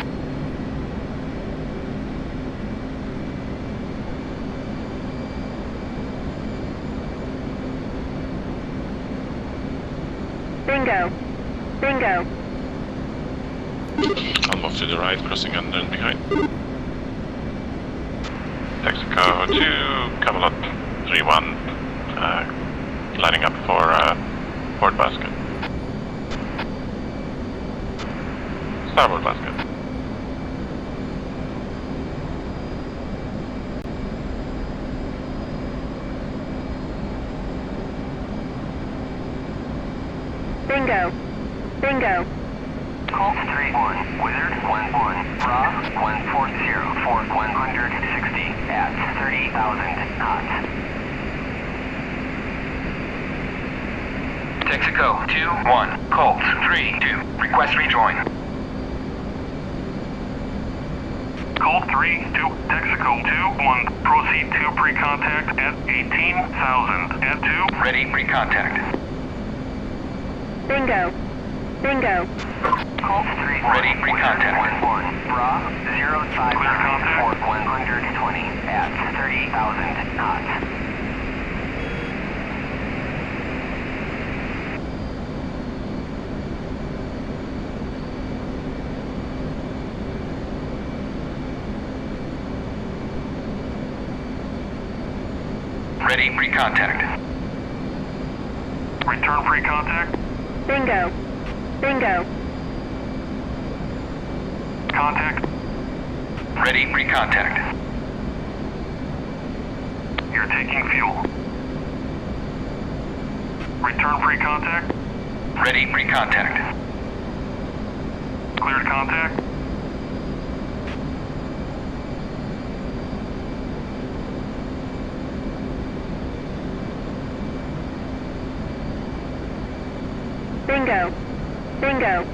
Bingo. Bingo. I'll move to the right, crossing under and behind. Texaco 2, Camelot 3-1, lining up for port basket. Starboard basket. Bingo. Bingo. Colt 3-1, Wizard 1-1, Bra 140 for 160 at 30,000 knots. Texaco 2-1, Colt 3-2, request rejoin. Colt 3-2, Texaco 2-1, proceed to pre-contact at 18,000 at 2. Ready, pre-contact. Bingo. Bingo. Colt 3, Ready, pre-contact. 1-1, Bra 059 for 120 at 30,000 knots. Ready, pre-contact. Return pre-contact. Bingo. Bingo. Contact. Ready, pre-contact. You're taking fuel. Return pre-contact. Ready, pre-contact. Cleared contact. Bingo. Bingo.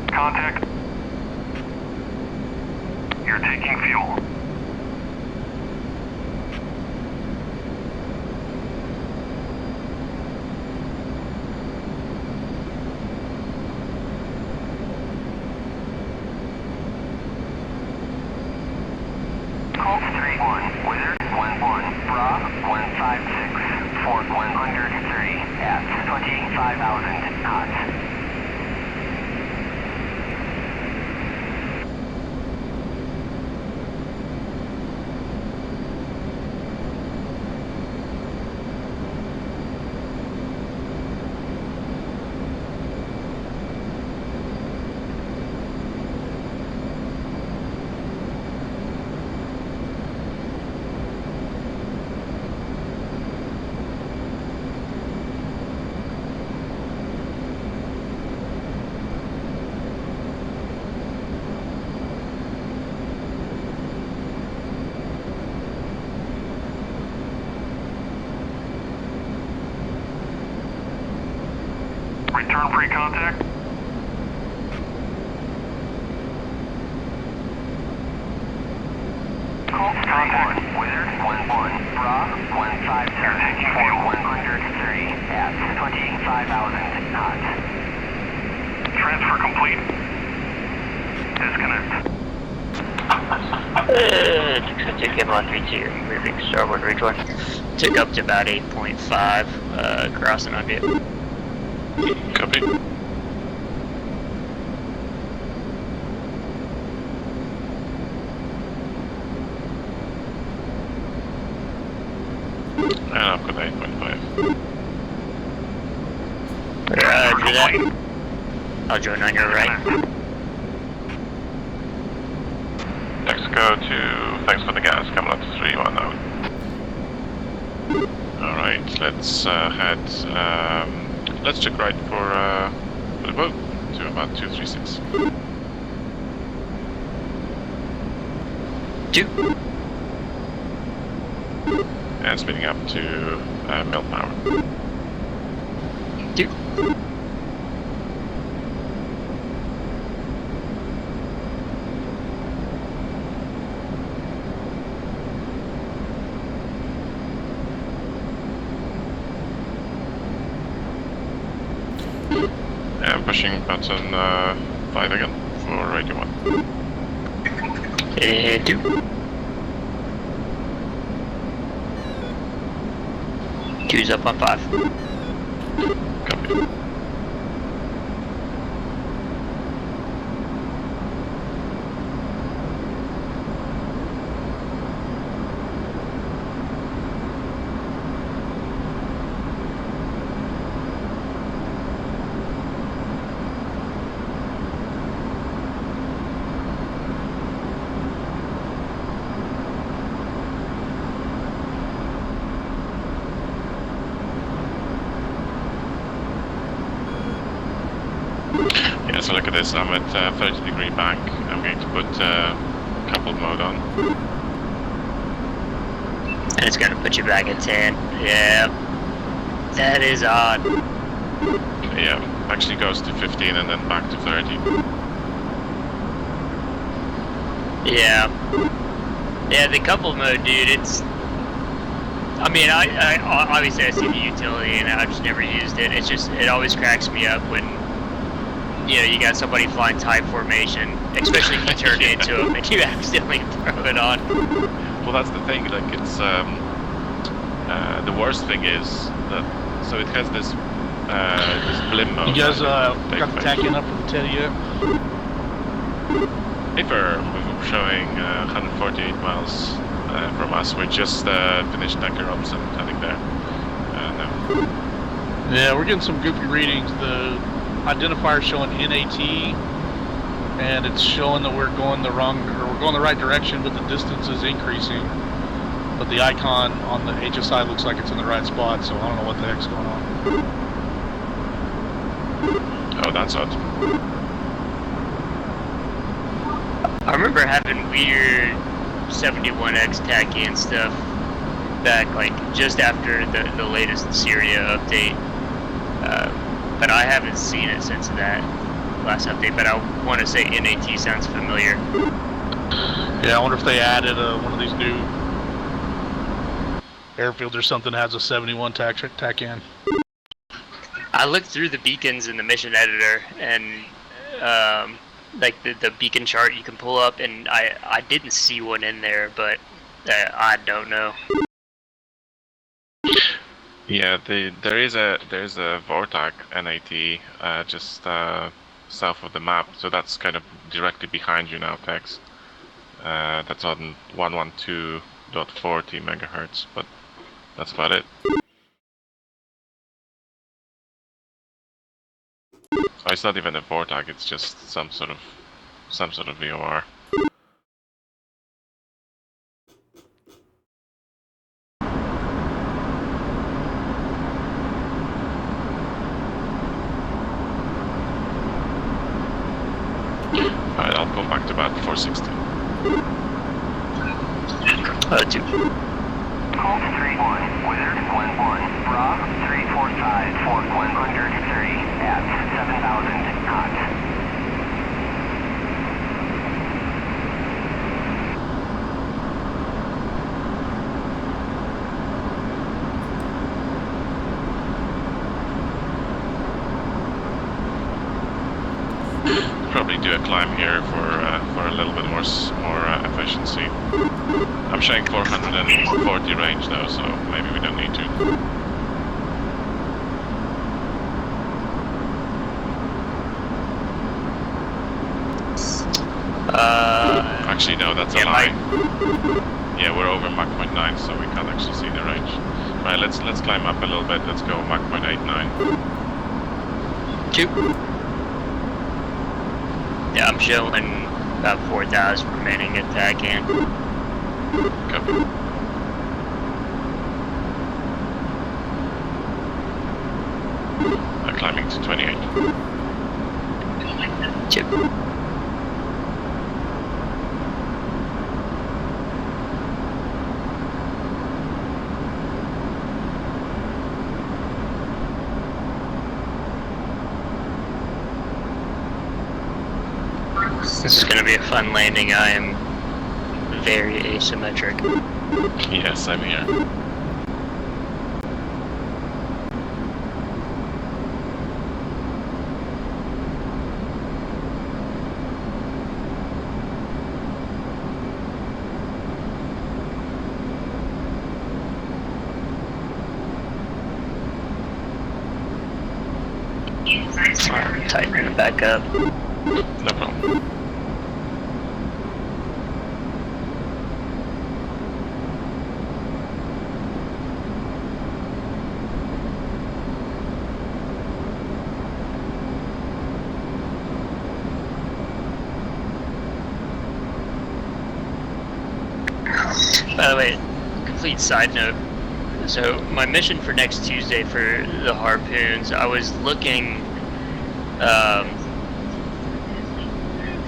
Contact. You're taking fuel. Colt 3-1, Wizard 1-1, Bra 156, Fort 130 at 25,000 knots. Return pre-contact. Colt 3-1, Wizard 1-1, Bra 157 for 130 at 25,000 knots. Transfer complete. Disconnect. Ticket 132, moving starboard ridge 1. Took up to about 8.5, crossing on you. Copy. And I've got 8.5. Roger that. I'll join on your right. Mexico to, thanks for the gas, coming up to 3-1 out. Alright, let's head, let's check right for the boat to about 236. 2. And speeding up to Mil Power. 2. And pushing button 5 again for radio 1. 2. Two's up on 5. Copy. Yeah, so look at this, I'm at 30-degree bank. I'm going to put coupled mode on. And it's gonna put you back at 10. Yeah. That is odd. Yeah, actually goes to 15 and then back to 30. Yeah. Yeah, the couple mode, dude, it's... I mean, I obviously I see the utility and I've just never used it. It's just, it always cracks me up when, you know, you got somebody flying type formation, especially if you turn into them and you accidentally throw it on. Well, that's the thing, like, it's, the worst thing is that, so it has this, this blimp mode. You guys got the tack in up for the Teddy yet? Paper, we're showing 148 miles from us. We just finished Decker Robson, I think there. No. Yeah, we're getting some goofy readings. The identifier showing NAT, and it's showing that we're going the right direction, but the distance is increasing. But the icon on the HSI looks like it's in the right spot, so I don't know what the heck's going on. Oh, that's odd. I remember having weird 71X tacky and stuff back, like, just after the latest Syria update. But I haven't seen it since that last update, but I want to say NAT sounds familiar. Yeah, I wonder if they added one of these new airfields or something that has a 71 tack in. I looked through the beacons in the mission editor and like the beacon chart you can pull up, and I didn't see one in there, but I don't know. Yeah, there's a Vortag NAT just south of the map, so that's kind of directly behind you now, Tex. That's on 112.40 megahertz, but that's about it. Oh, it's not even a Vortag, it's just some sort of VOR. Alright, I'll go back to about 460. 2. Colt 3-1, Wizard 1-1, Bra 345 for 130 at do a climb here for a little bit more efficiency. I'm showing 440 range though, so maybe we don't need to. Actually, no, that's a lie. Yeah, we're over Mach 0.9, so we can't actually see the range. Right, let's climb up a little bit. Let's go Mach 0.89. 2. Yeah, I'm showing about 4,000 remaining at TACAN. Copy. Climbing to 28. 2. This is going to be a fun landing. I am very asymmetric. Yes, I'm here. Alright, tightening it back up. No problem. By the way, complete side note. So my mission for next Tuesday for the harpoons, I was looking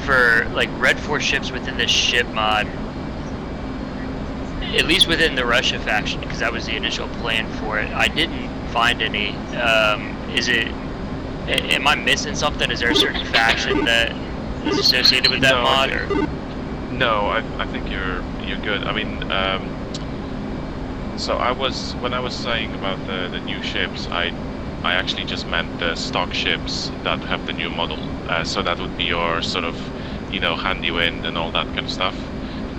for like Red Force ships within this ship mod, at least within the Russia faction, because that was the initial plan for it. I didn't find any. Am I missing something? Is there a certain faction that is associated with that mod? Or? No, I think you're good. I mean, so when I was saying about the new ships, I actually just meant the stock ships that have the new model. So that would be your sort of, handy wind and all that kind of stuff.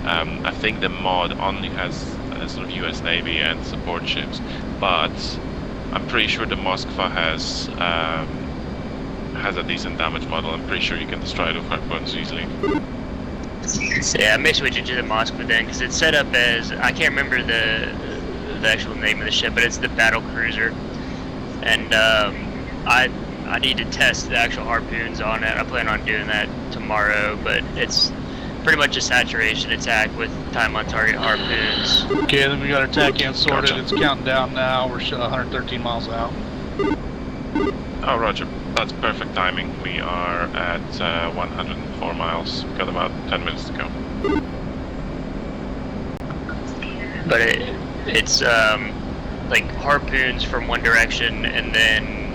I think the mod only has sort of US Navy and support ships, but I'm pretty sure the Moskva has a decent damage model. I'm pretty sure you can destroy it with harpoons easily. So yeah, I may switch it to the Moskva then, because it's set up as, I can't remember the actual name of the ship, but it's the battle cruiser. And I need to test the actual harpoons on it. I plan on doing that tomorrow, but it's pretty much a saturation attack with time on target harpoons. Okay, then we got our TACAN sorted. Gotcha. It's counting down now. We're 113 miles out. Oh, roger. That's perfect timing. We are at 104 miles. We've got about 10 minutes to go. But it's like harpoons from one direction and then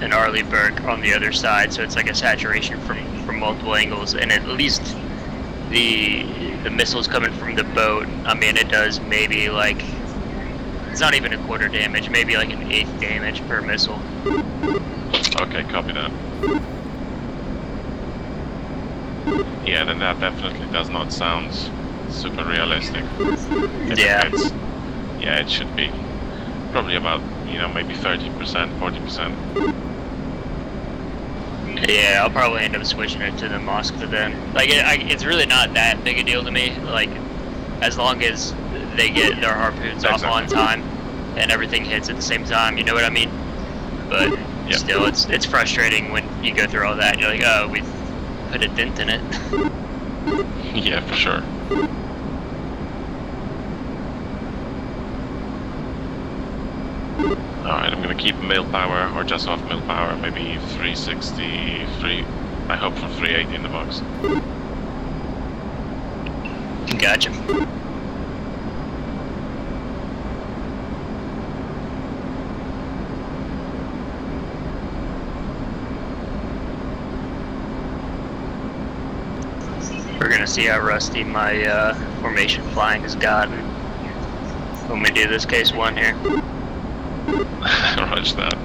an Arleigh-Burke on the other side, so it's like a saturation from multiple angles, and at least the missiles coming from the boat, I mean, it does maybe like, it's not even a quarter damage, maybe like an eighth damage per missile. Okay, copy that. Yeah, then that definitely does not sound super realistic. Yeah. Yeah, it should be probably about, maybe 30%, 40%. Yeah, I'll probably end up switching it to the Moskva then. Like, it's really not that big a deal to me, like, as long as they get their harpoons off on time and everything hits at the same time, you know what I mean? But still, it's frustrating when you go through all that and you're like, oh, we put a dent in it. Yeah, for sure. Alright, I'm gonna keep mill power, or just off mill power, maybe 363, I hope for 380 in the box. Gotcha. We're gonna see how rusty my formation flying has gotten when we do this case 1 here. Roger that.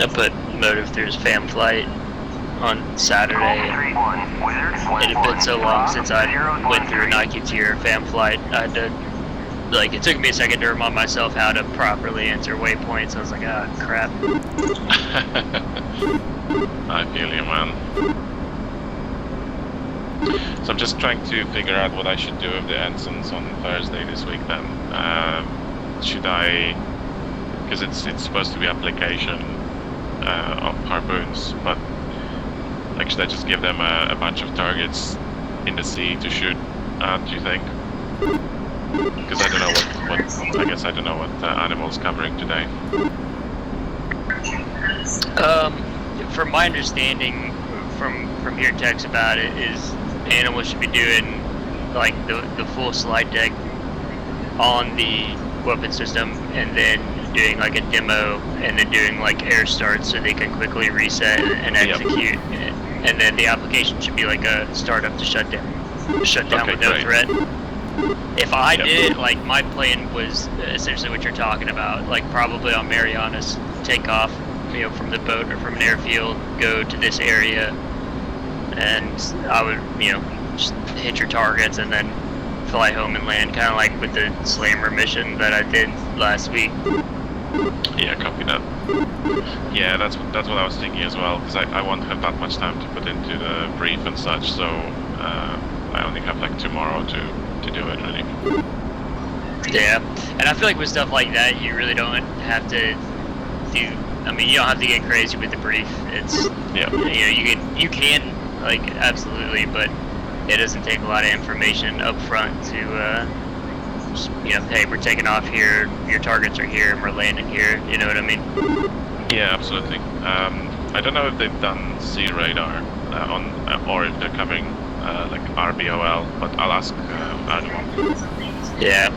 I put motive through his fam flight on Saturday. It had been so long since I went through an IQ tier fam flight. I had to, like, it took me a second to remind myself how to properly enter waypoints. I was like, ah, crap. I feel you, man. So I'm just trying to figure out what I should do with the ensigns on Thursday this week then. Should I, because it's supposed to be application of harpoons, but like, should I just give them a bunch of targets in the sea to shoot at, do you think? Because I don't know what I guess I don't know what animal's covering today. From my understanding from your text about it is animals should be doing like the full slide deck on the weapon system and then doing like a demo and then doing like air starts so they can quickly reset and execute. Yep. And then the application should be like a startup to shut down okay, with no threat. If I did it, like my plan was essentially what you're talking about, like probably on Marianas, take off, you know, from the boat or from an airfield, go to this area, and I would, you know, just hit your targets and then fly home and land, kind of like with the Slammer mission that I did last week. Yeah, copy that. Yeah, that's what I was thinking as well, because I won't have that much time to put into the brief and such, so I only have like tomorrow to do it really. Yeah, and I feel like with stuff like that, you really don't have to do. I mean, you don't have to get crazy with the brief. It's you know, you can like absolutely, but it doesn't take a lot of information up front to you know, hey, we're taking off here, your targets are here, and we're landing here. You know what I mean? Yeah, absolutely. I don't know if they've done sea radar on or if they're covering like RBOL, but I'll ask Animal. Yeah.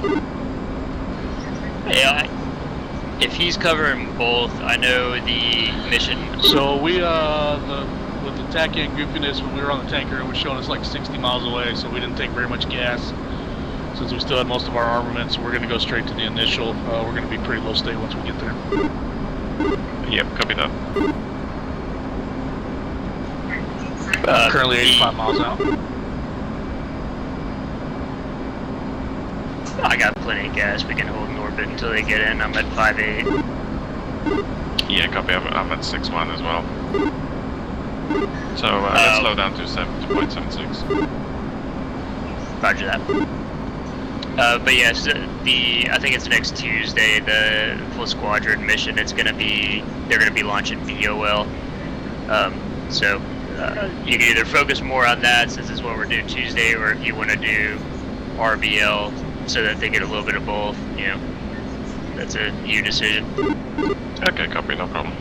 Yeah. If he's covering both, I know the mission. So we with the tacky and goofiness when we were on the tanker, it was showing us like 60 miles away, so we didn't take very much gas. Since we still had most of our armaments, we're going to go straight to the initial. We're going to be pretty low state once we get there. Yep, copy that. Currently 85 miles out. I got plenty of gas. We can hold in orbit until they get in. I'm at 5.8. Yeah, copy. I'm at 6.1 as well. So let's slow down to 2.76. Roger that. But yes, I think it's next Tuesday, the full squadron mission. They're going to be launching VOL. So you can either focus more on that since it's what we're doing Tuesday, or if you want to do RBL so that they get a little bit of both, you know, that's a you decision. Okay, copy, no problem.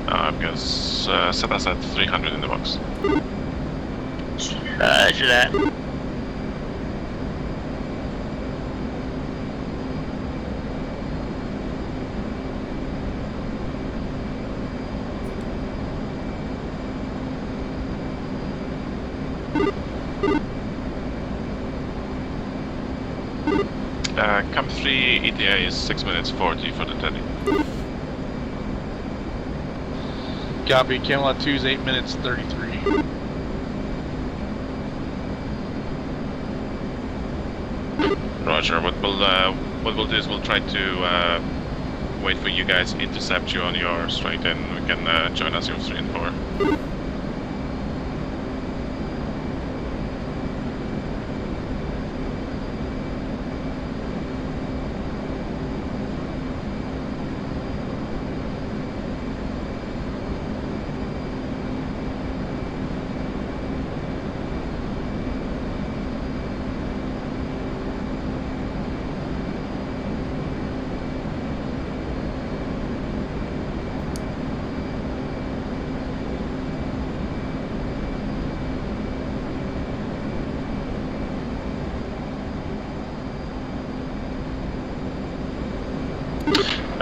I'm gonna set us at 300 in the box. Roger that. Cam 3 ETA is 6 minutes 40 for the Teddy. Copy. Camelot 2 is 8 minutes 33. Roger. What we'll do is we'll try to wait for you guys, intercept you on your straight in. We can join us your 3 and 4.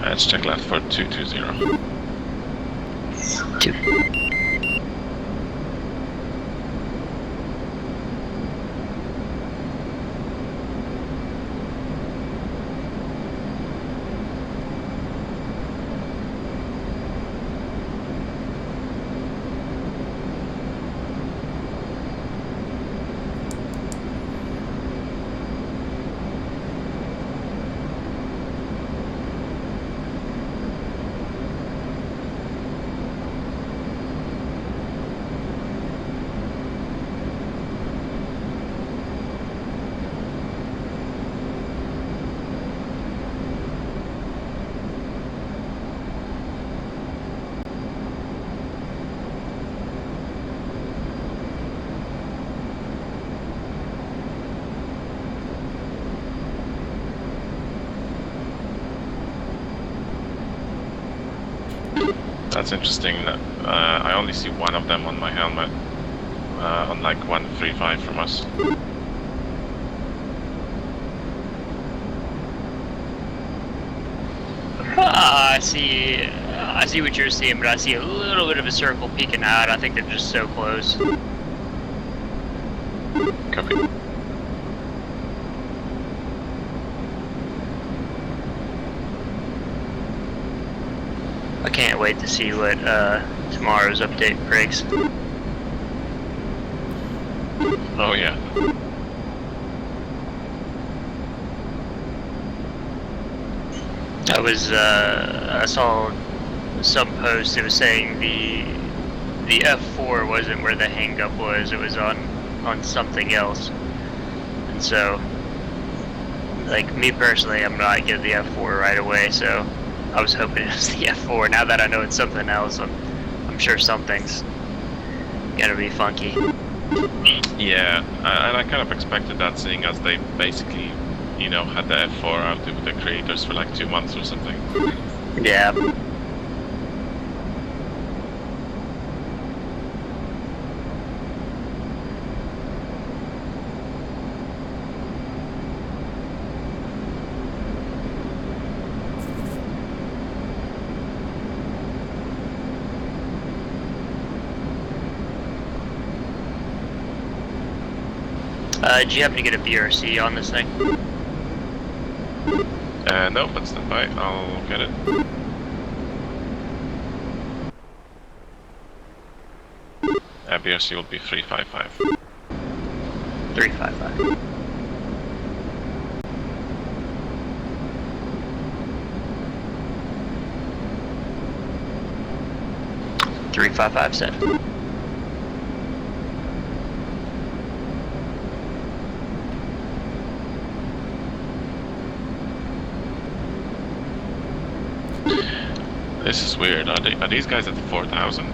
Let's check left for 220. 2. That's interesting. I only see one of them on my helmet, on like 135 from us. I see what you're seeing, but I see a little bit of a circle peeking out. I think they're just so close. Copy. I can't wait to see what tomorrow's update breaks. Oh yeah. I saw some post. It was saying the F4 wasn't where the hang-up was. It was on something else. And so, like me personally, I'm not getting the F4 right away. So I was hoping it was the F4. Now that I know it's something else, I'm sure something's gonna be funky. Yeah, and I kind of expected that, seeing as they basically, you know, had the F4 out with the creators for like 2 months or something. Yeah. Did you happen to get a BRC on this thing? No, but stand by, I'll get it. BRC will be 355. 355. $355 set. This is weird. Are these guys at 4,000?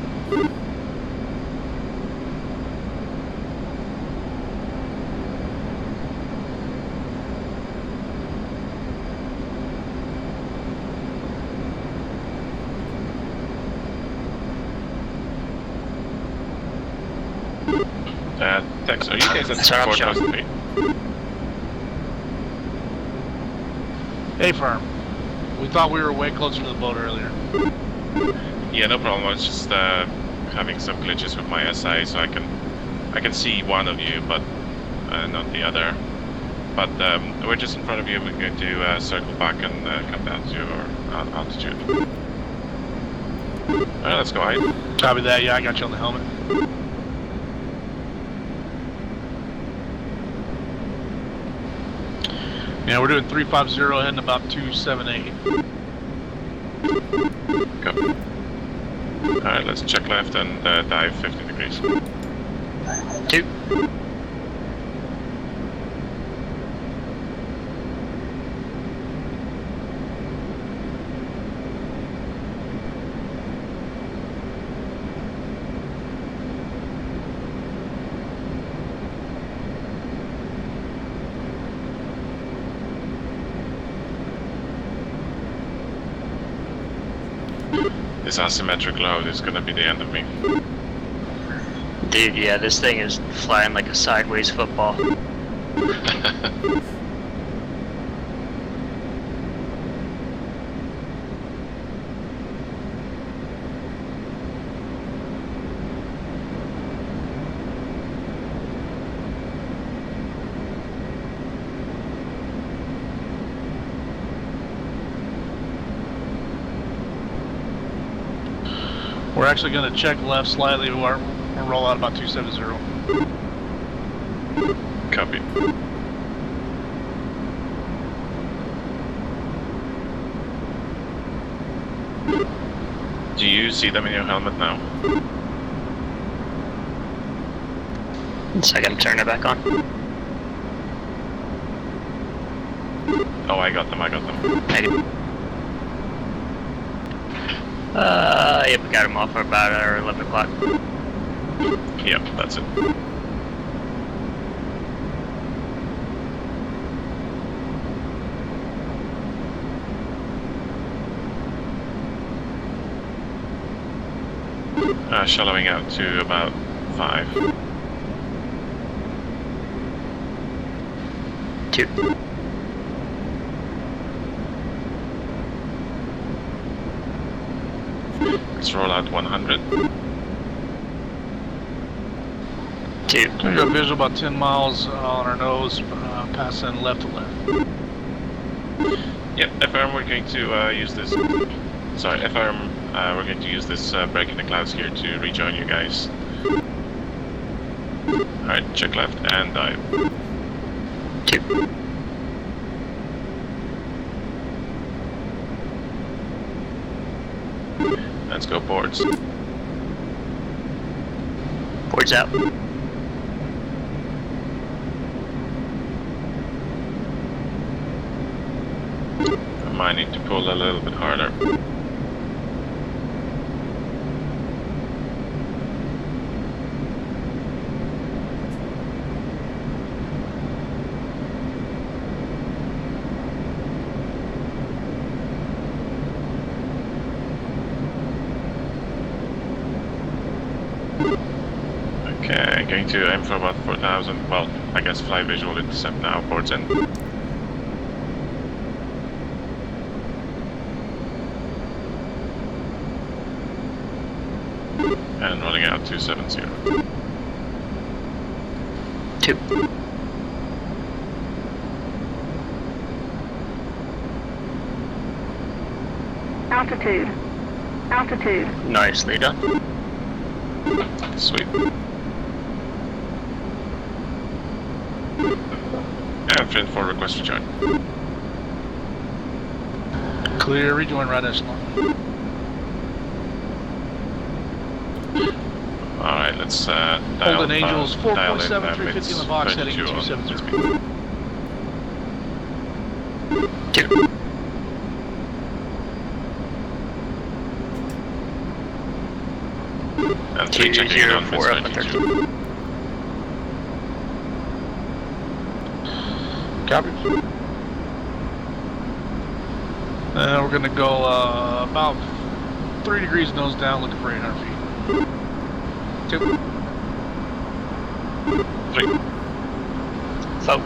Tex, are you guys at 4,000 feet? Hey, firm. We thought we were way closer to the boat earlier. Yeah, no problem. I was just having some glitches with my SI, so I can see one of you, but not the other. But we're just in front of you. We're going to circle back and come down to your altitude. Alright, let's go hide. Copy that. Yeah, I got you on the helmet. Yeah, we're doing 350 heading about 278. Go. Alright, let's check left and dive 50 degrees. 2. This asymmetric load is gonna be the end of me. Dude, yeah, this thing is flying like a sideways football. We're actually going to check left slightly. We'll roll out about 270. Copy. Do you see them in your helmet now? 1 second, turn it back on. Oh, I got them. Negative. Yep, we got him off for about 11 o'clock. Yep, that's it. Shallowing out to about 5. 2. Let's roll out 100. 2. We got visual about 10 miles on our nose, passing left to left. Yep, FRM, we're going to use this. Sorry, FRM, we're going to use this break in the clouds here to rejoin you guys. Alright, check left and dive. 2. Let's go boards. Boards out. I might need to pull a little bit harder. Okay, going to aim for about 4,000. Well, I guess fly visual intercept now, boards in. And rolling out 270. 2. Altitude. Altitude. Nicely done. Sweet. And fin for request rejoin. Clear, rejoin right echelon. Alright, let's dial Golden Angels, dial in 4.7, 350 in the box, heading 32 on 270. 2. And 3 checking in on 4 up and 32. 13. Copy. And we're gonna go about 3 degrees nose down, looking for 800 feet. 2. 3. 4.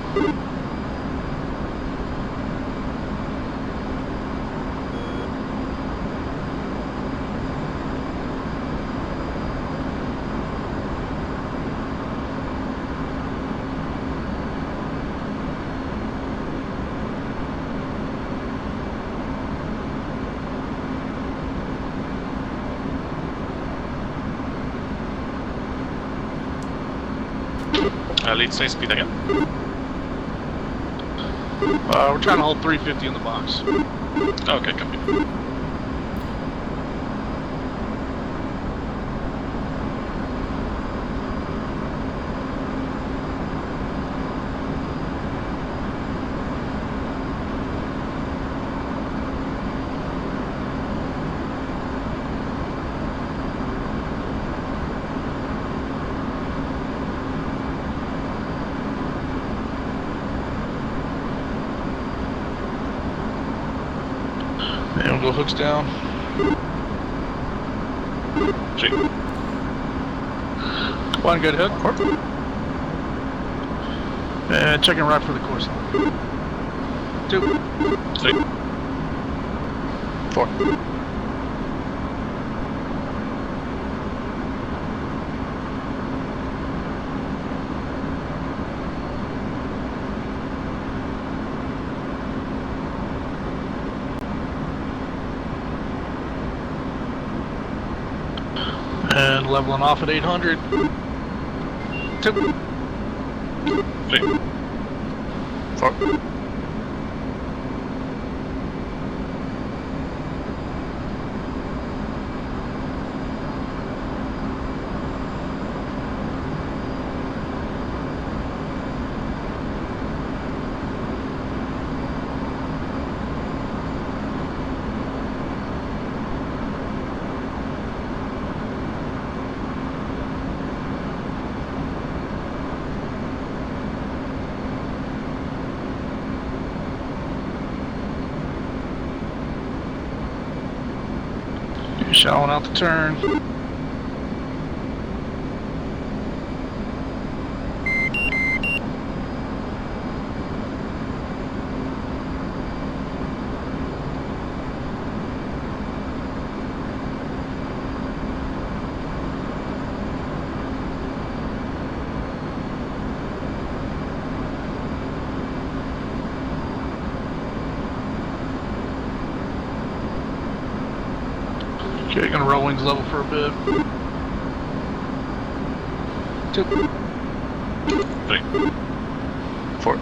Lead say speed again. We're trying to hold 350 in the box. Okay, copy. And we'll go hooks down. 3. 1 good hook. And checking right for the course line. 2. 3. 4. And leveling off at 800. 2. 3. 4. Shallowing out the turn. Okay, gonna roll wings level for a bit. 2, 3, 4.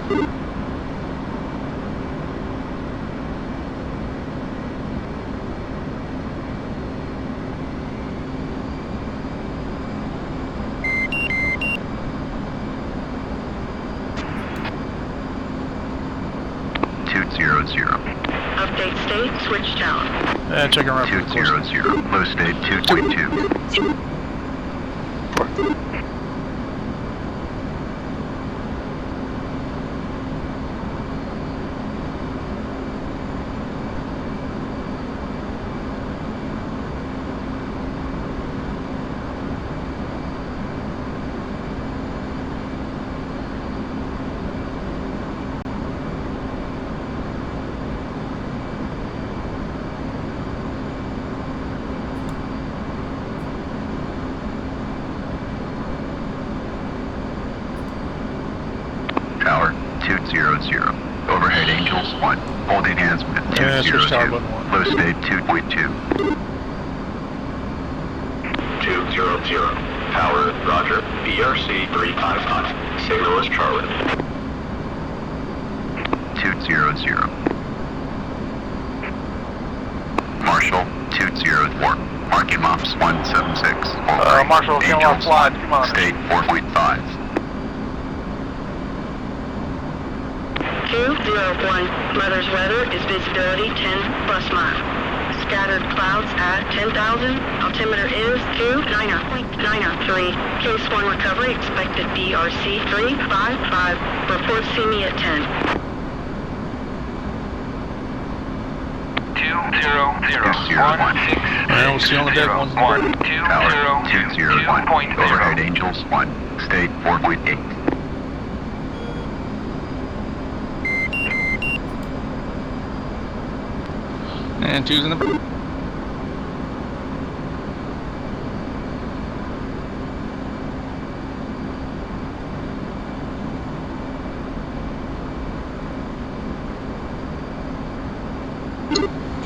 Update state, switch tower. Checking around for the course. 200, low state 2.2. 4. Tower 200. Overhead Angels 1. Hold enhancement switch tower 200. button 1. Low state 2.2. 200. Tower, roger. BRC 355. Signal is Charlie. 200. Marshall 204. Marking Mops 176. Marshall, come on, Angels slide, 1. come on. State 4.5. 201. Mother's weather is visibility 10 plus mile. Scattered clouds at 10,000. Altimeter is 290.903. Case 1 recovery expected BRC 355. Report see me at 10. 201. Alright, we'll see you on the deck once in the break. Tower 201. Overhead Angels 1. State 4.8. And 2's in the break.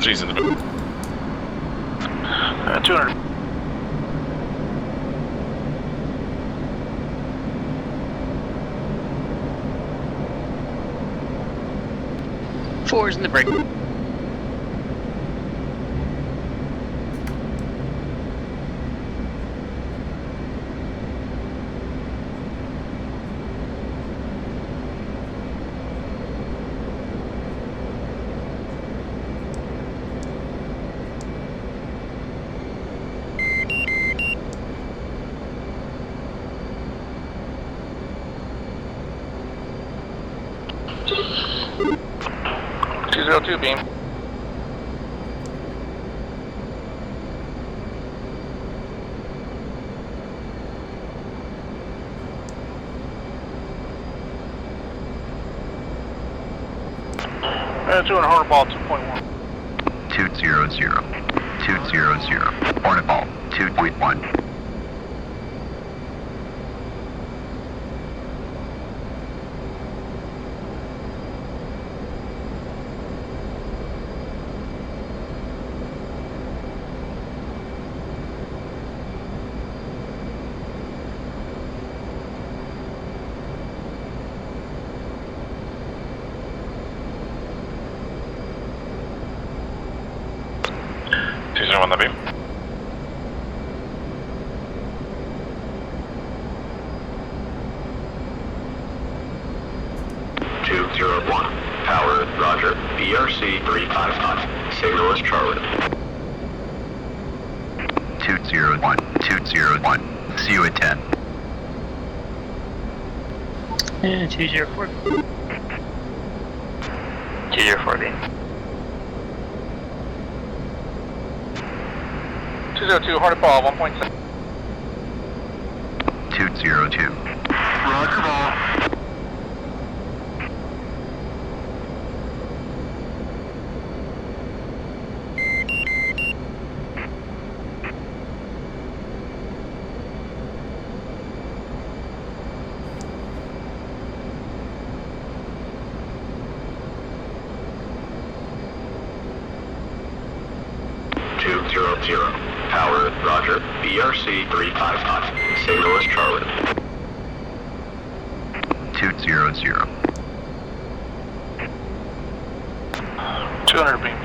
Three's in the 200. Four's in the break. Two beam. Two and hornet ball 2.1. 200. 200. Hornet ball 2.1. 2-0 on the beam. Tower, roger. BRC 355. Signal is Charlie. 201. 201. See you at 10. And 204. 204 beam. 202, hornet ball 1.7. 202. Roger ball. Roger. BRC 355. Signal is Charlie. 200. 200 beam.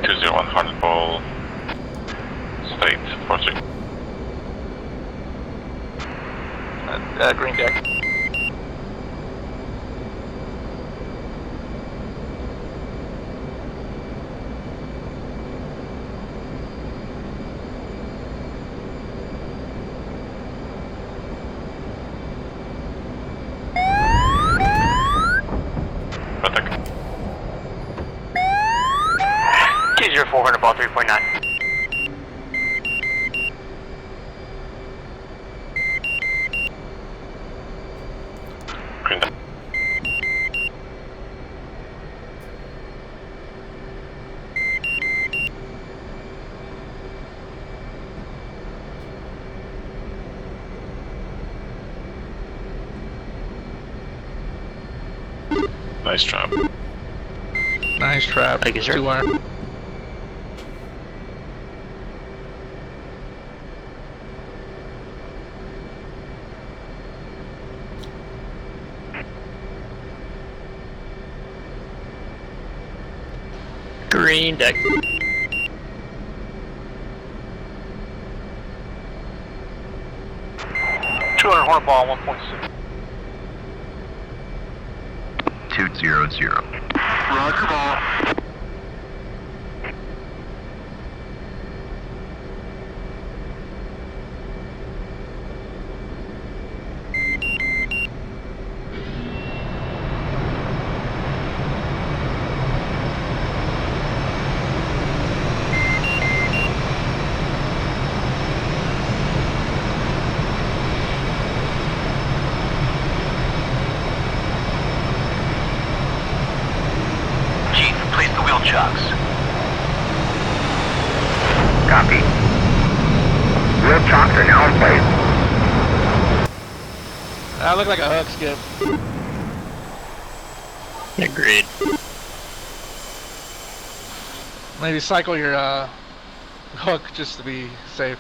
201 Harnett Ball. State 46. Green deck. Patek. 204 ball 3.9. Green deck. Nice trap. Nice trap. Thank you, sir. 2 wire. Green deck. 200 horn ball 1.6. 200. Roger ball. Chief, place the wheel chocks. Copy. Wheel chocks are now in place. That looked like a hook skip. Agreed. Maybe cycle your hook just to be safe.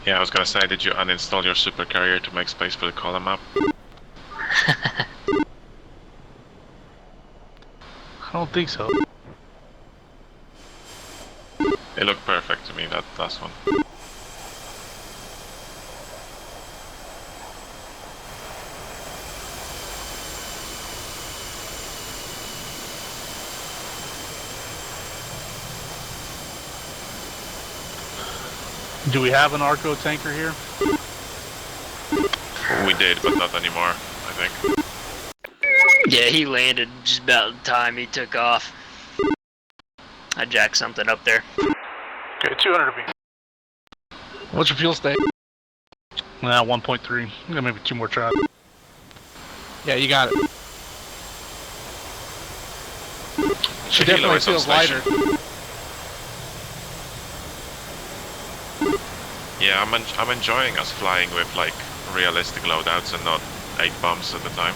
Yeah, I was gonna say, did you uninstall your supercarrier to make space for the column map? I don't think so. It looked perfect to me, that last one. Do we have an Arco tanker here? We did, but not anymore, I think. Yeah, he landed just about the time he took off. I jacked something up there. Okay, 200 beam. What's your fuel state? 1.3. Yeah, maybe 2 more tries. Yeah, you got it. She The helo definitely is on feels station. lighter. Yeah, I'm enjoying us flying with like realistic loadouts and not 8 bombs at a time.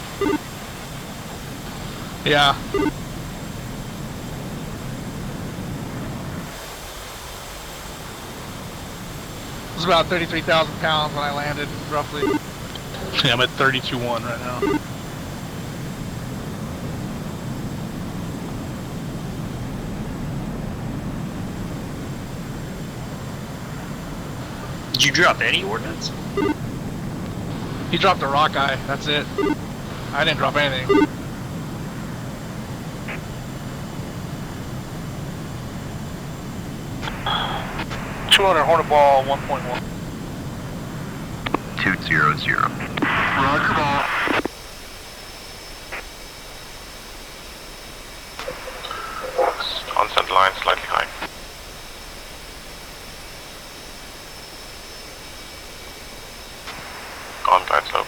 Yeah. It was about 33,000 pounds when I landed, roughly. Yeah, I'm at 32.1 right now. Did you drop any ordnance? He dropped a rock eye, that's it. I didn't drop anything. $200 Hornet Ball 1.1. 200. Roger ball. Onset line slightly high. On glide slope.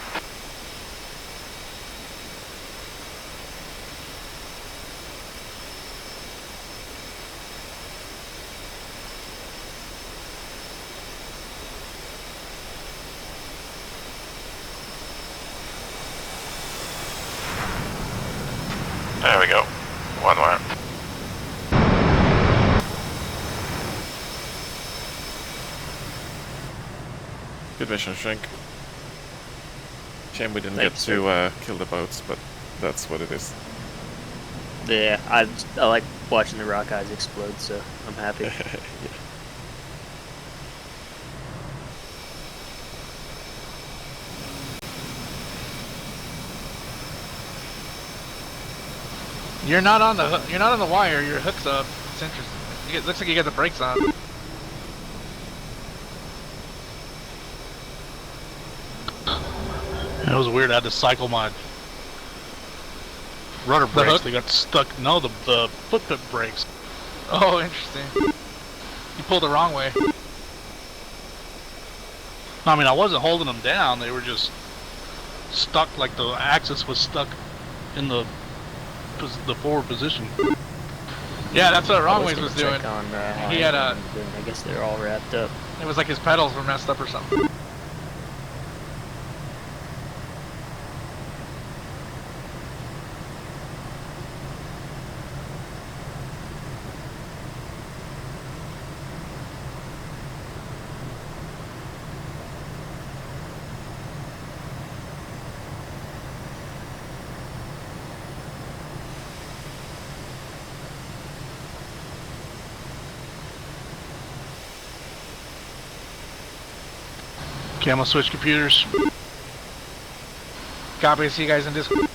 There we go. One wire. Good mission, Shrink. Shame we didn't Thanks, get to kill the boats, but that's what it is. Yeah, I like watching the rock eyes explode, so I'm happy. Yeah. You're not on the wire. Your hook's up. It's interesting. It looks like you got the brakes on. It was weird. I had to cycle my rudder brakes. hook? They got stuck. No, the foot brakes. Oh, interesting. You pulled the wrong way. I mean, I wasn't holding them down. They were just stuck. Like the axis was stuck in the forward position. Yeah, that's what I wrong was ways gonna was doing. check on, He had I guess they're all wrapped up. It was like his pedals were messed up or something. Okay, I'm gonna switch computers. Copy. See you guys in Discord.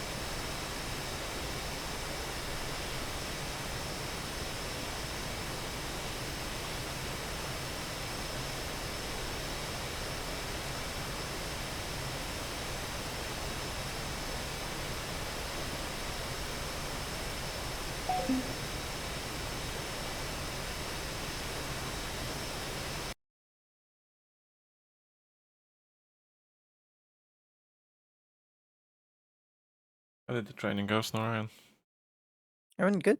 How did the training go, Snorian? It went good.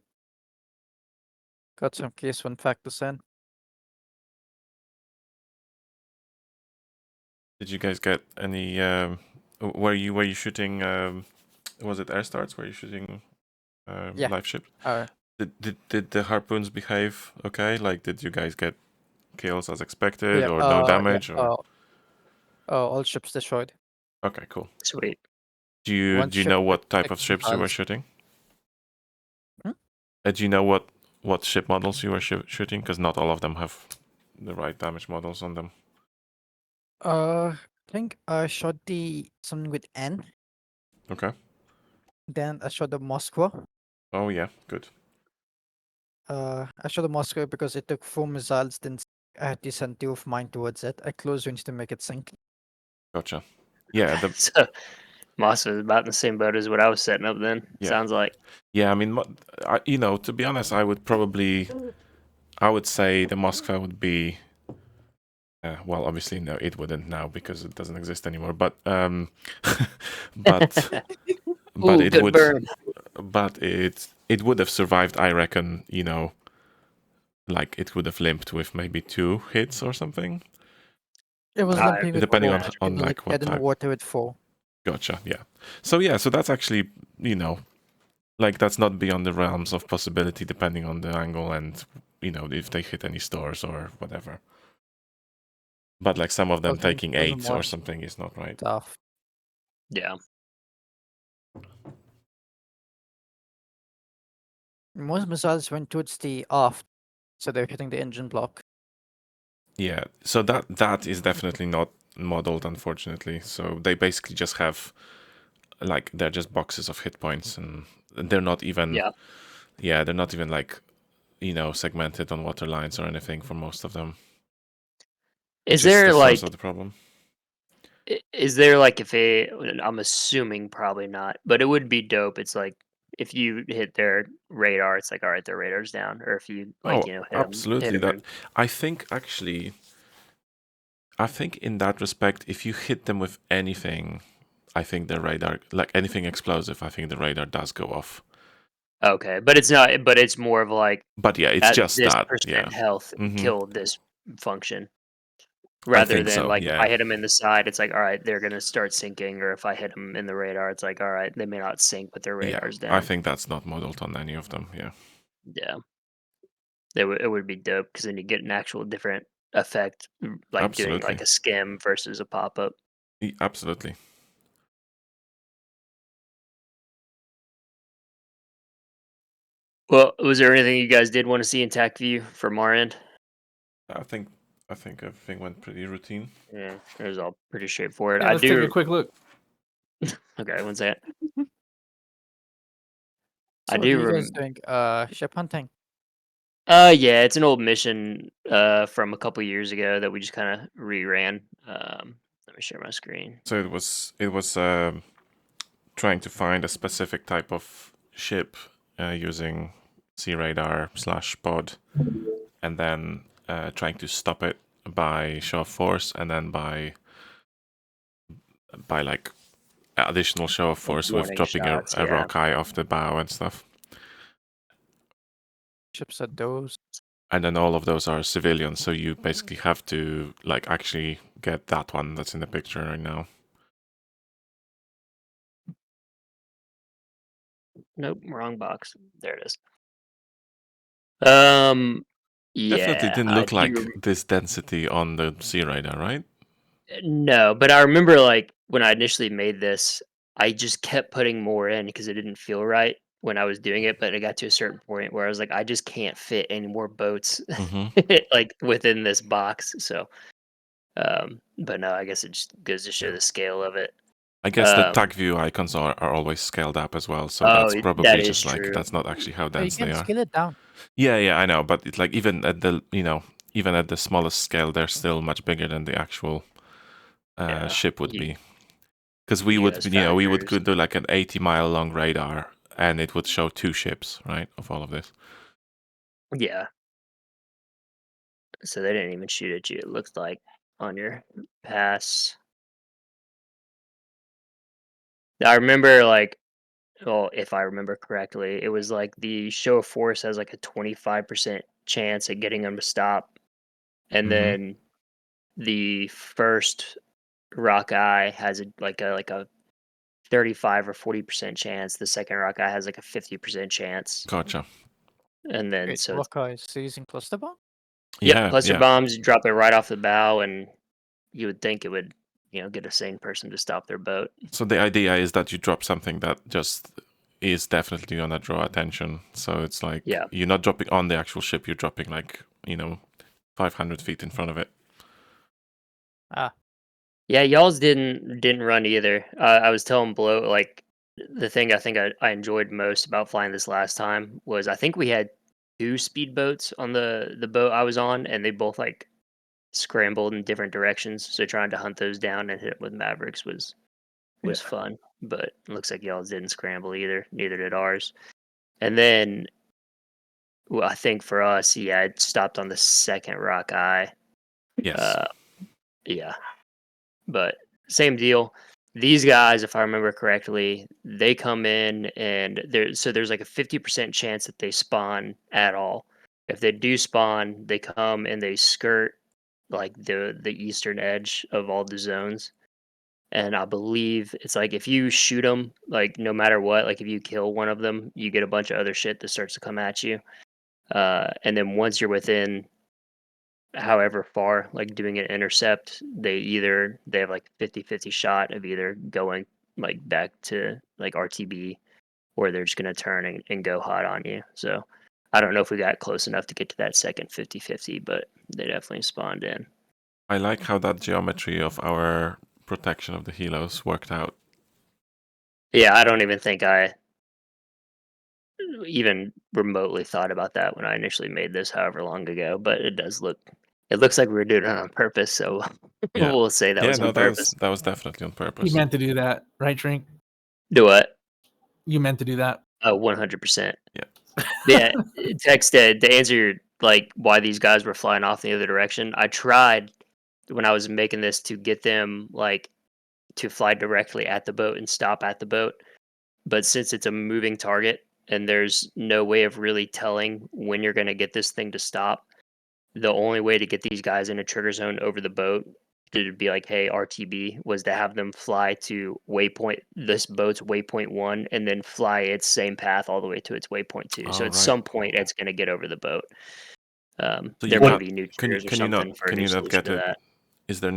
Got some case 1 fact to send. Did you guys get any? Were you shooting? Was it air starts? Were you shooting Yeah. live ships? Uh, Did the harpoons behave okay? Like, did you guys get kills as expected, yeah, or no damage? yeah, Or all ships destroyed. okay, cool. Sweet. Do you One do you ship know what with type of 6 ships you were missiles. shooting? Hmm? Do you know what ship models you were shooting? Because not all of them have the right damage models on them. I think I shot something with N. Okay. Then I shot the Moskva. Oh yeah, good. I shot the Moskva because it took 4 missiles. Then I had to send 2 of mine towards it. I closed range to make it sink. Gotcha. Yeah, So Moss was about in the same boat as what I was setting up then. Yeah. Sounds like. yeah. I mean, to be honest, I would say the Moskva would be. Well, obviously, no, it wouldn't now because it doesn't exist anymore. But but Ooh, it good would. burn. But it would have survived, I reckon. Like it would have limped with maybe 2 hits or something. It was Uh, limping with depending 4. on It like what dead in the type. water with 4. Gotcha. Yeah. So that's actually like that's not beyond the realms of possibility, depending on the angle and if they hit any stores or whatever. But like some of them Wasn't- taking wasn't 8s or much something is not right. Tough. Yeah. Most missiles went towards the aft, so they're hitting the engine block. Yeah. So that is definitely not modeled, unfortunately. So they basically just have like they're just boxes of hit points, and they're not even. Yeah, they're not even like segmented on water lines or anything for most of them. Is Just there the like source of the problem? Is there like I'm assuming probably not, but it would be dope. It's like if you hit their radar, it's like all right, their radar's down, or if you like hit absolutely. them. I think in that respect, if you hit them with anything, I think the radar, like anything explosive, I think the radar does go off. Okay, but it's not. But it's more of like. But yeah, it's just this that. percent Yeah. health Mhm. killed this function. Rather think than so, like yeah. if I hit them in the side, it's like all right, they're gonna start sinking, or if I hit them in the radar, it's like all right, they may not sink, but their radar's down. I think that's not modeled on any of them. Yeah. Yeah, it would be dope because then you get an actual different affect like doing Absolutely. like a skim versus a pop-up. Absolutely. Well, was there anything you guys did want to see in TAC view from our end? I think everything went pretty routine. Yeah, it was all pretty straightforward. Yeah, I let's take do. a quick look. Okay, one second. So I what are do. you guys doing? Ship hunting. Yeah, it's an old mission from a couple years ago that we just kind of reran. Let me share my screen. So it was trying to find a specific type of ship using sea radar / pod, and then trying to stop it by show of force, and then by like additional show of force with Warning dropping shots, a yeah. rock eye off the bow and stuff. Ships at those. And then all of those are civilians, so you basically have to like actually get that one that's in the picture right now. Nope, wrong box. There it is. Yeah, Definitely didn't I look do. like this density on the sea radar, right? No, but I remember like when I initially made this, I just kept putting more in because it didn't feel right when I was doing it. But it got to a certain point where I was like, I just can't fit any more boats like within this box. So, but no, I guess it just goes to show the scale of it. I guess the tag view icons are always scaled up as well, so Oh, that's that probably is just like true. that's not actually how You dense they can are. scale it down. Yeah, I know, but it's like even at the even at the smallest scale, they're still much bigger than the actual ship would be. Because we would, we would go do like an 80-mile long radar, and it would show 2 ships, right, of all of this. Yeah. So they didn't even shoot at you. It looked like on your pass. I remember like, well, if I remember correctly, it was like the show of force has like a 25% chance at getting them to stop, and then the first rock eye has like a 35 or 40% chance. The second rock eye has like a 50% chance. Gotcha. And then Wait, so it's, Rockeye is using cluster bomb? yep, cluster bombs, drop it right off the bow, and you would think it would, get a sane person to stop their boat. So the idea is that you drop something that just is definitely gonna draw attention. So it's like you're not dropping on the actual ship, you're dropping like 500 feet in front of it. Ah. Yeah, y'all's didn't run either. I was telling Bloat, like, the thing I think I enjoyed most about flying this last time was I think we had 2 speedboats on the boat I was on, and they both like scrambled in different directions. So trying to hunt those down and hit it with Mavericks was fun. But it looks like y'all's didn't scramble either. Neither did ours. And then, well, I think for us, yeah, it stopped on the second rock eye. Yes. Yeah. But same deal. These guys, if I remember correctly, they come in and there's like a 50% chance that they spawn at all. If they do spawn, they come and they skirt like the eastern edge of all the zones. And I believe it's like if you shoot them, like no matter what, like if you kill one of them, you get a bunch of other shit that starts to come at you. And then once you're within however far, like doing an intercept, they have like 50-50 shot of either going like back to like RTB, or they're just gonna turn and go hot on you. So I don't know if we got close enough to get to that second 50-50, but they definitely spawned in. I like how that geometry of our protection of the helos worked out. Yeah, I don't even think I even remotely thought about that when I initially made this however long ago, but it looks like we were doing it on purpose, so we'll say that was on purpose. That was definitely on purpose. You meant to do that, right, Shrink? Do what? You meant to do that. Oh, 100%. Yeah. Yeah, text to answer like why these guys were flying off in the other direction. I tried when I was making this to get them like to fly directly at the boat and stop at the boat, but since it's a moving target and there's no way of really telling when you're going to get this thing to stop, the only way to get these guys in a trigger zone over the boat to be like, hey, RTB, was to have them fly to this boat's waypoint 1 and then fly its same path all the way to its waypoint 2. So at some point it's going to get over the boat. So there you might can't- be new can you- tiers or can you not- something for a can new you not solution get to it? that. Is there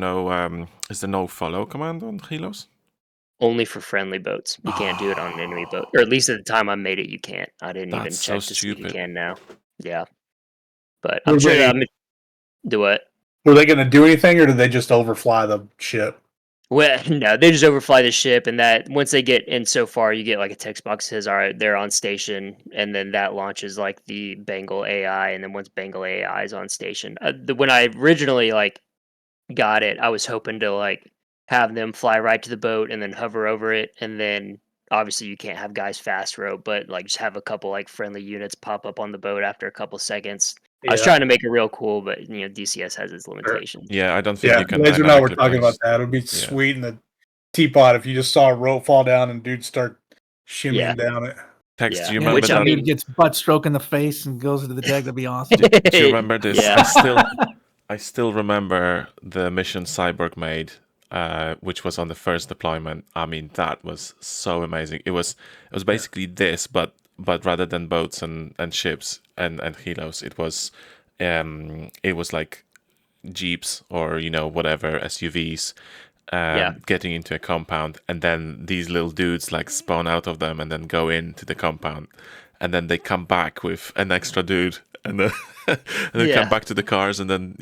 no follow command on Helos? Only for friendly boats. You can't do it on an enemy boat, or at least at the time I made it, you can't. I didn't even That's so check to see if you stupid. can now. Yeah, but Were I'm sure they- that do what? Were they going to do anything, or did they just overfly the ship? Well, no, they just overfly the ship, and that once they get in so far, you get like a text box that says, "All right, they're on station," and then that launches like the Bengal AI, and then once Bengal AI is on station, when I originally like got it, I was hoping to like have them fly right to the boat and then hover over it, and then obviously you can't have guys fast row, but like just have a couple like friendly units pop up on the boat after a couple seconds. I was trying to make it real cool, but DCS has its limitations. Yeah, I don't think you can. Laser now we're dynamically talking about place- that. It would be sweet in the teapot if you just saw a rope fall down and dudes start shimmying down it. Text, do you Yeah, remember which, I that? mean- Dude gets butt stroke in the face and goes into the deck. That'd be awesome. Do you remember this? Yeah. I still remember the mission Cyborg made, which was on the first deployment. I mean, that was so amazing. It was basically this, but rather than boats and ships and helos, it was like jeeps or whatever SUVs. Getting into a compound, and then these little dudes like spawn out of them and then go into the compound, and then they come back with an extra dude, and then come back to the cars, and then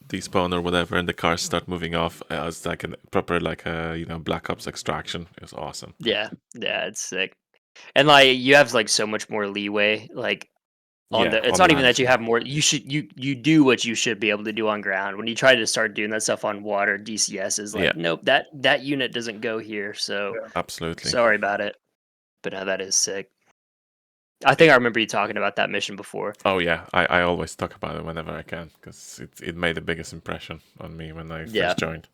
despawn or whatever, and the cars start moving off. It was like a proper Black Ops extraction. It was awesome. Yeah, it's sick, and like you have like so much more leeway, like. It's not even that you have more. You do what you should be able to do on ground. When you try to start doing that stuff on water, DCS is like, nope, that unit doesn't go here. So absolutely sorry about it. But no, that is sick. I think I remember you talking about that mission before. Oh yeah, I always talk about it whenever I can because it made the biggest impression on me when I first joined.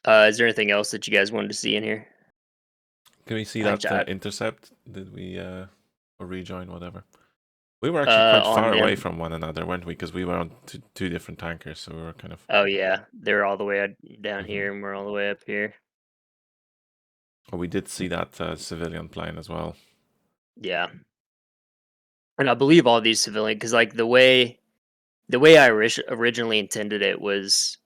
Is there anything else that you guys wanted to see in here? Can we see that intercept? Did we? Or rejoin, whatever. We were actually quite far away from one another, weren't we? Because we were on two different tankers, so we were kind of. Oh yeah, they're all the way down here, and we're all the way up here. Oh, we did see that civilian plane as well. Yeah, and I believe all these civilian, because like the way I originally intended it was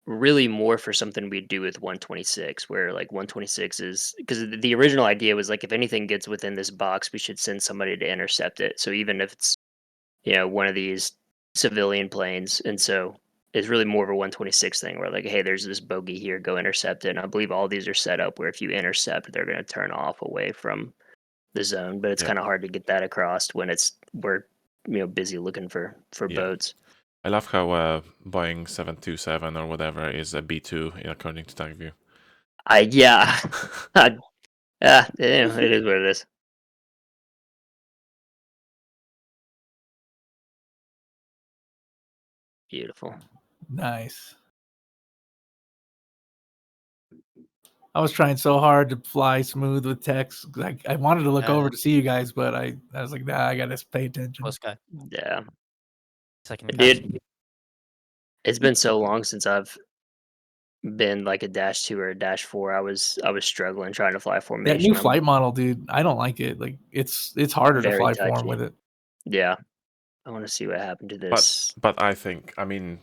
really more for something we'd do with 126, where like 126 is because the original idea was like if anything gets within this box, we should send somebody to intercept it. So even if it's one of these civilian planes, and so it's really more of a 126 thing where like, hey, there's this bogey here, go intercept it. And I believe all these are set up where if you intercept, they're going to turn off away from the zone, but it's kind of hard to get that across when we're busy looking for boats. I love how Boeing 727 or whatever is a B2 according to TagView. It is what it is. Beautiful. Nice. I was trying so hard to fly smooth with text. I wanted to look over to see you guys, but I was like, nah, I gotta pay attention. Yeah. Second Dude, it's been so long since I've been like a -2 or a -4. I was struggling trying to fly formation. That new flight model, dude, I don't like it. Like it's harder to fly form with it. Yeah. I want to see what happened to this. But I think, I mean,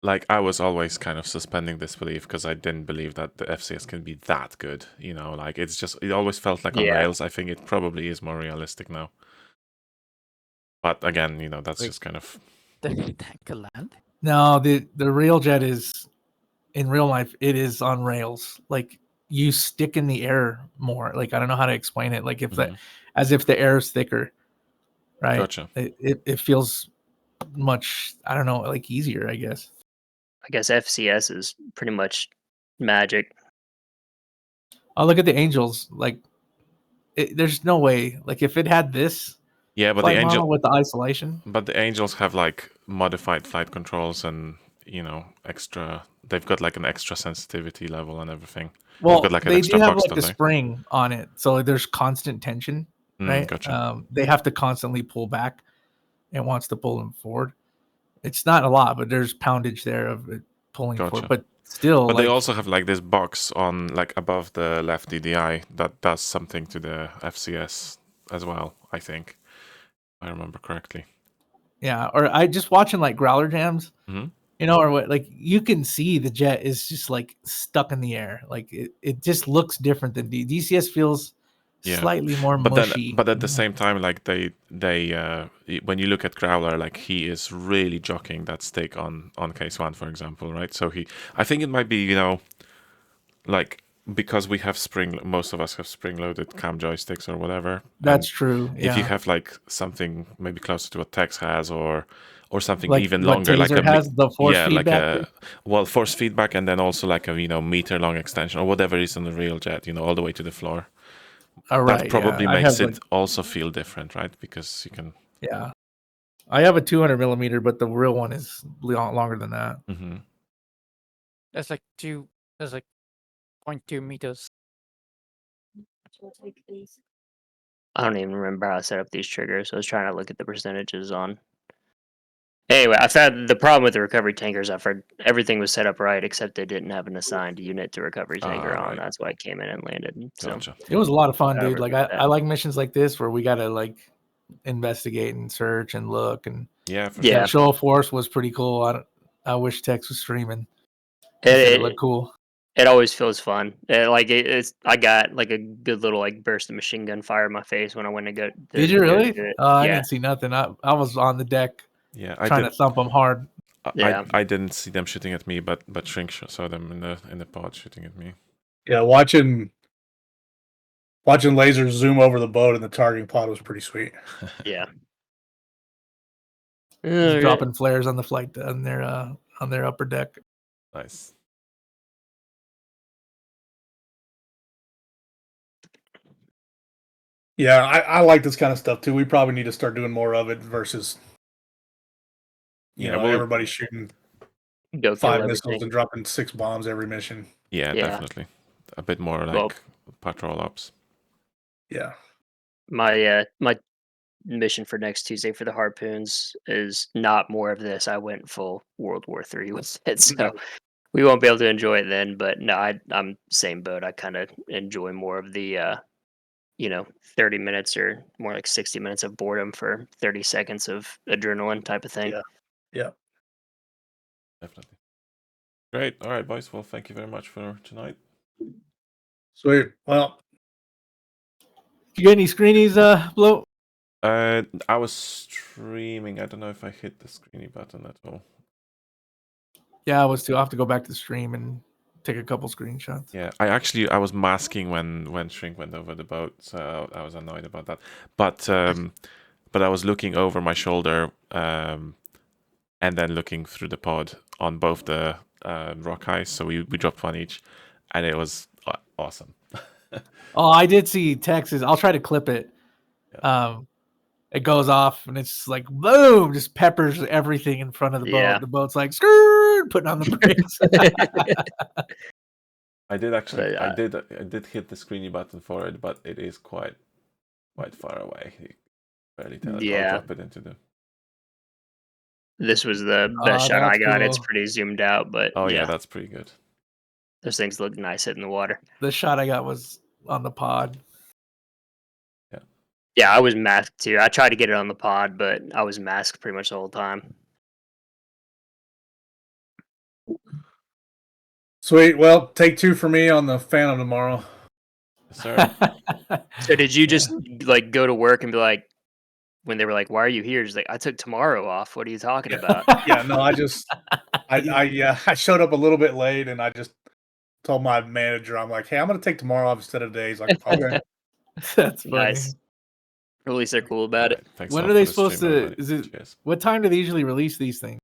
like I was always kind of suspending disbelief because I didn't believe that the FCS can be that good. Like it always felt like on rails. I think it probably is more realistic now. But again, that's just kind of tanker land. No, the Railjet is in real life. It is on rails. Like you stick in the air more. Like I don't know how to explain it. Like as if the air is thicker, right? Gotcha. It feels much. I don't know, like easier. I guess FCS is pretty much magic. Oh, look at the Angels. Like there's no way. Like if it had this. Yeah, but the Angel with the isolation. But the Angels have like modified flight controls and extra. They've got like an extra sensitivity level and everything. Well, got, like, an they extra do have box, like the spring on it, so there's constant tension, right? Gotcha. They have to constantly pull back. It wants to pull them forward. It's not a lot, but there's poundage there of it pulling forward. But still, but they also have like this box on like above the left DDI that does something to the FCS as well. I think. I remember correctly. Yeah, or I just watching like growler jams, Mhm. or what, like you can see the jet is just like stuck in the air. Like it just looks different than DCS feels slightly more mushy. But at the same time, like they when you look at Growler, like he is really jockeying that stick on case one, for example, right? So I think it might be, like because we have most of us have spring-loaded cam joysticks or whatever. That's true. If you Yeah. have like something maybe closer to what Tex has, or something Like even what longer, like Taser has, the force feedback. force feedback, and then also like a meter-long extension or whatever is on the real jet, all the way to the floor. All right. That probably yeah. makes it also feel different, right? Because you can. Yeah. I have a 200 millimeter, but the real one is longer than that. Mm-hmm. That's like 0.2 meters. I don't even remember how I set up these triggers. I was trying to look at the percentages on. Anyway, I found the problem with the recovery tankers. I've heard everything was set up right, except they didn't have an assigned unit to recovery tanker on. Right. That's why it came in and landed. So Gotcha. It was a lot of fun, dude. Like I like missions like this where we gotta like investigate and search and look, and yeah, for that sure. show of force was pretty cool. I wish Tex was streaming. It looked cool. It always feels fun. I got like a good little like burst of machine gun fire in my face when I went to go. Did you really? Yeah. I didn't see nothing. I was on the deck. Yeah, trying to thump them hard. I didn't see them shooting at me, but Shrink saw them in the pod shooting at me. Yeah, watching lasers zoom over the boat in the targeting pod was pretty sweet. Yeah. Just dropping flares on the flight on their upper deck. Nice. Yeah, I like this kind of stuff too. We probably need to start doing more of it versus everybody shooting 5 missiles and dropping 6 bombs every mission. Yeah, definitely. A bit more like patrol ops. Yeah. My mission for next Tuesday for the harpoons is not more of this. I went full World War III with it, so we won't be able to enjoy it then. But no, I'm same boat. I kind of enjoy more of the 30 minutes or more like 60 minutes of boredom for 30 seconds of adrenaline type of thing. Yeah. Definitely. Great. All right, boys. Well, thank you very much for tonight. Sweet. Well, you get any screenies, Blow? I was streaming. I don't know if I hit the screeny button at all. Yeah, I was too. I'll have to go back to the stream and take a couple screenshots. Yeah, I was masking when Shrink went over the boat, so I was annoyed about that. But I was looking over my shoulder, and then looking through the pod on both the rock eyes. So we dropped one each, and it was awesome. Oh, I did see Texas. I'll try to clip it. Yeah. It goes off and it's like boom, just peppers everything in front of the boat. The boat's like putting on the brakes. I did actually. I did hit the screeny button for it, but it is quite far away. You barely tell it. I'll drop it into the. This was the best shot I got. Cool. It's pretty zoomed out, but yeah, that's pretty good. Those things look nice hitting the water. The shot I got was on the pod. Yeah, I was masked too. I tried to get it on the pod, but I was masked pretty much the whole time. Sweet. Well, take 2 for me on the Phantom tomorrow. Yes, sir. So did you just like go to work and be like, when they were like, "Why are you here?" Just like, I took tomorrow off. What are you talking about? Yeah, no, I showed up a little bit late, and I just told my manager, I'm like, "Hey, I'm gonna take tomorrow off instead of today." He's like, "Okay." That's funny. Nice. At least they're cool about it. When are they supposed to? Is it? What time do they usually release these things?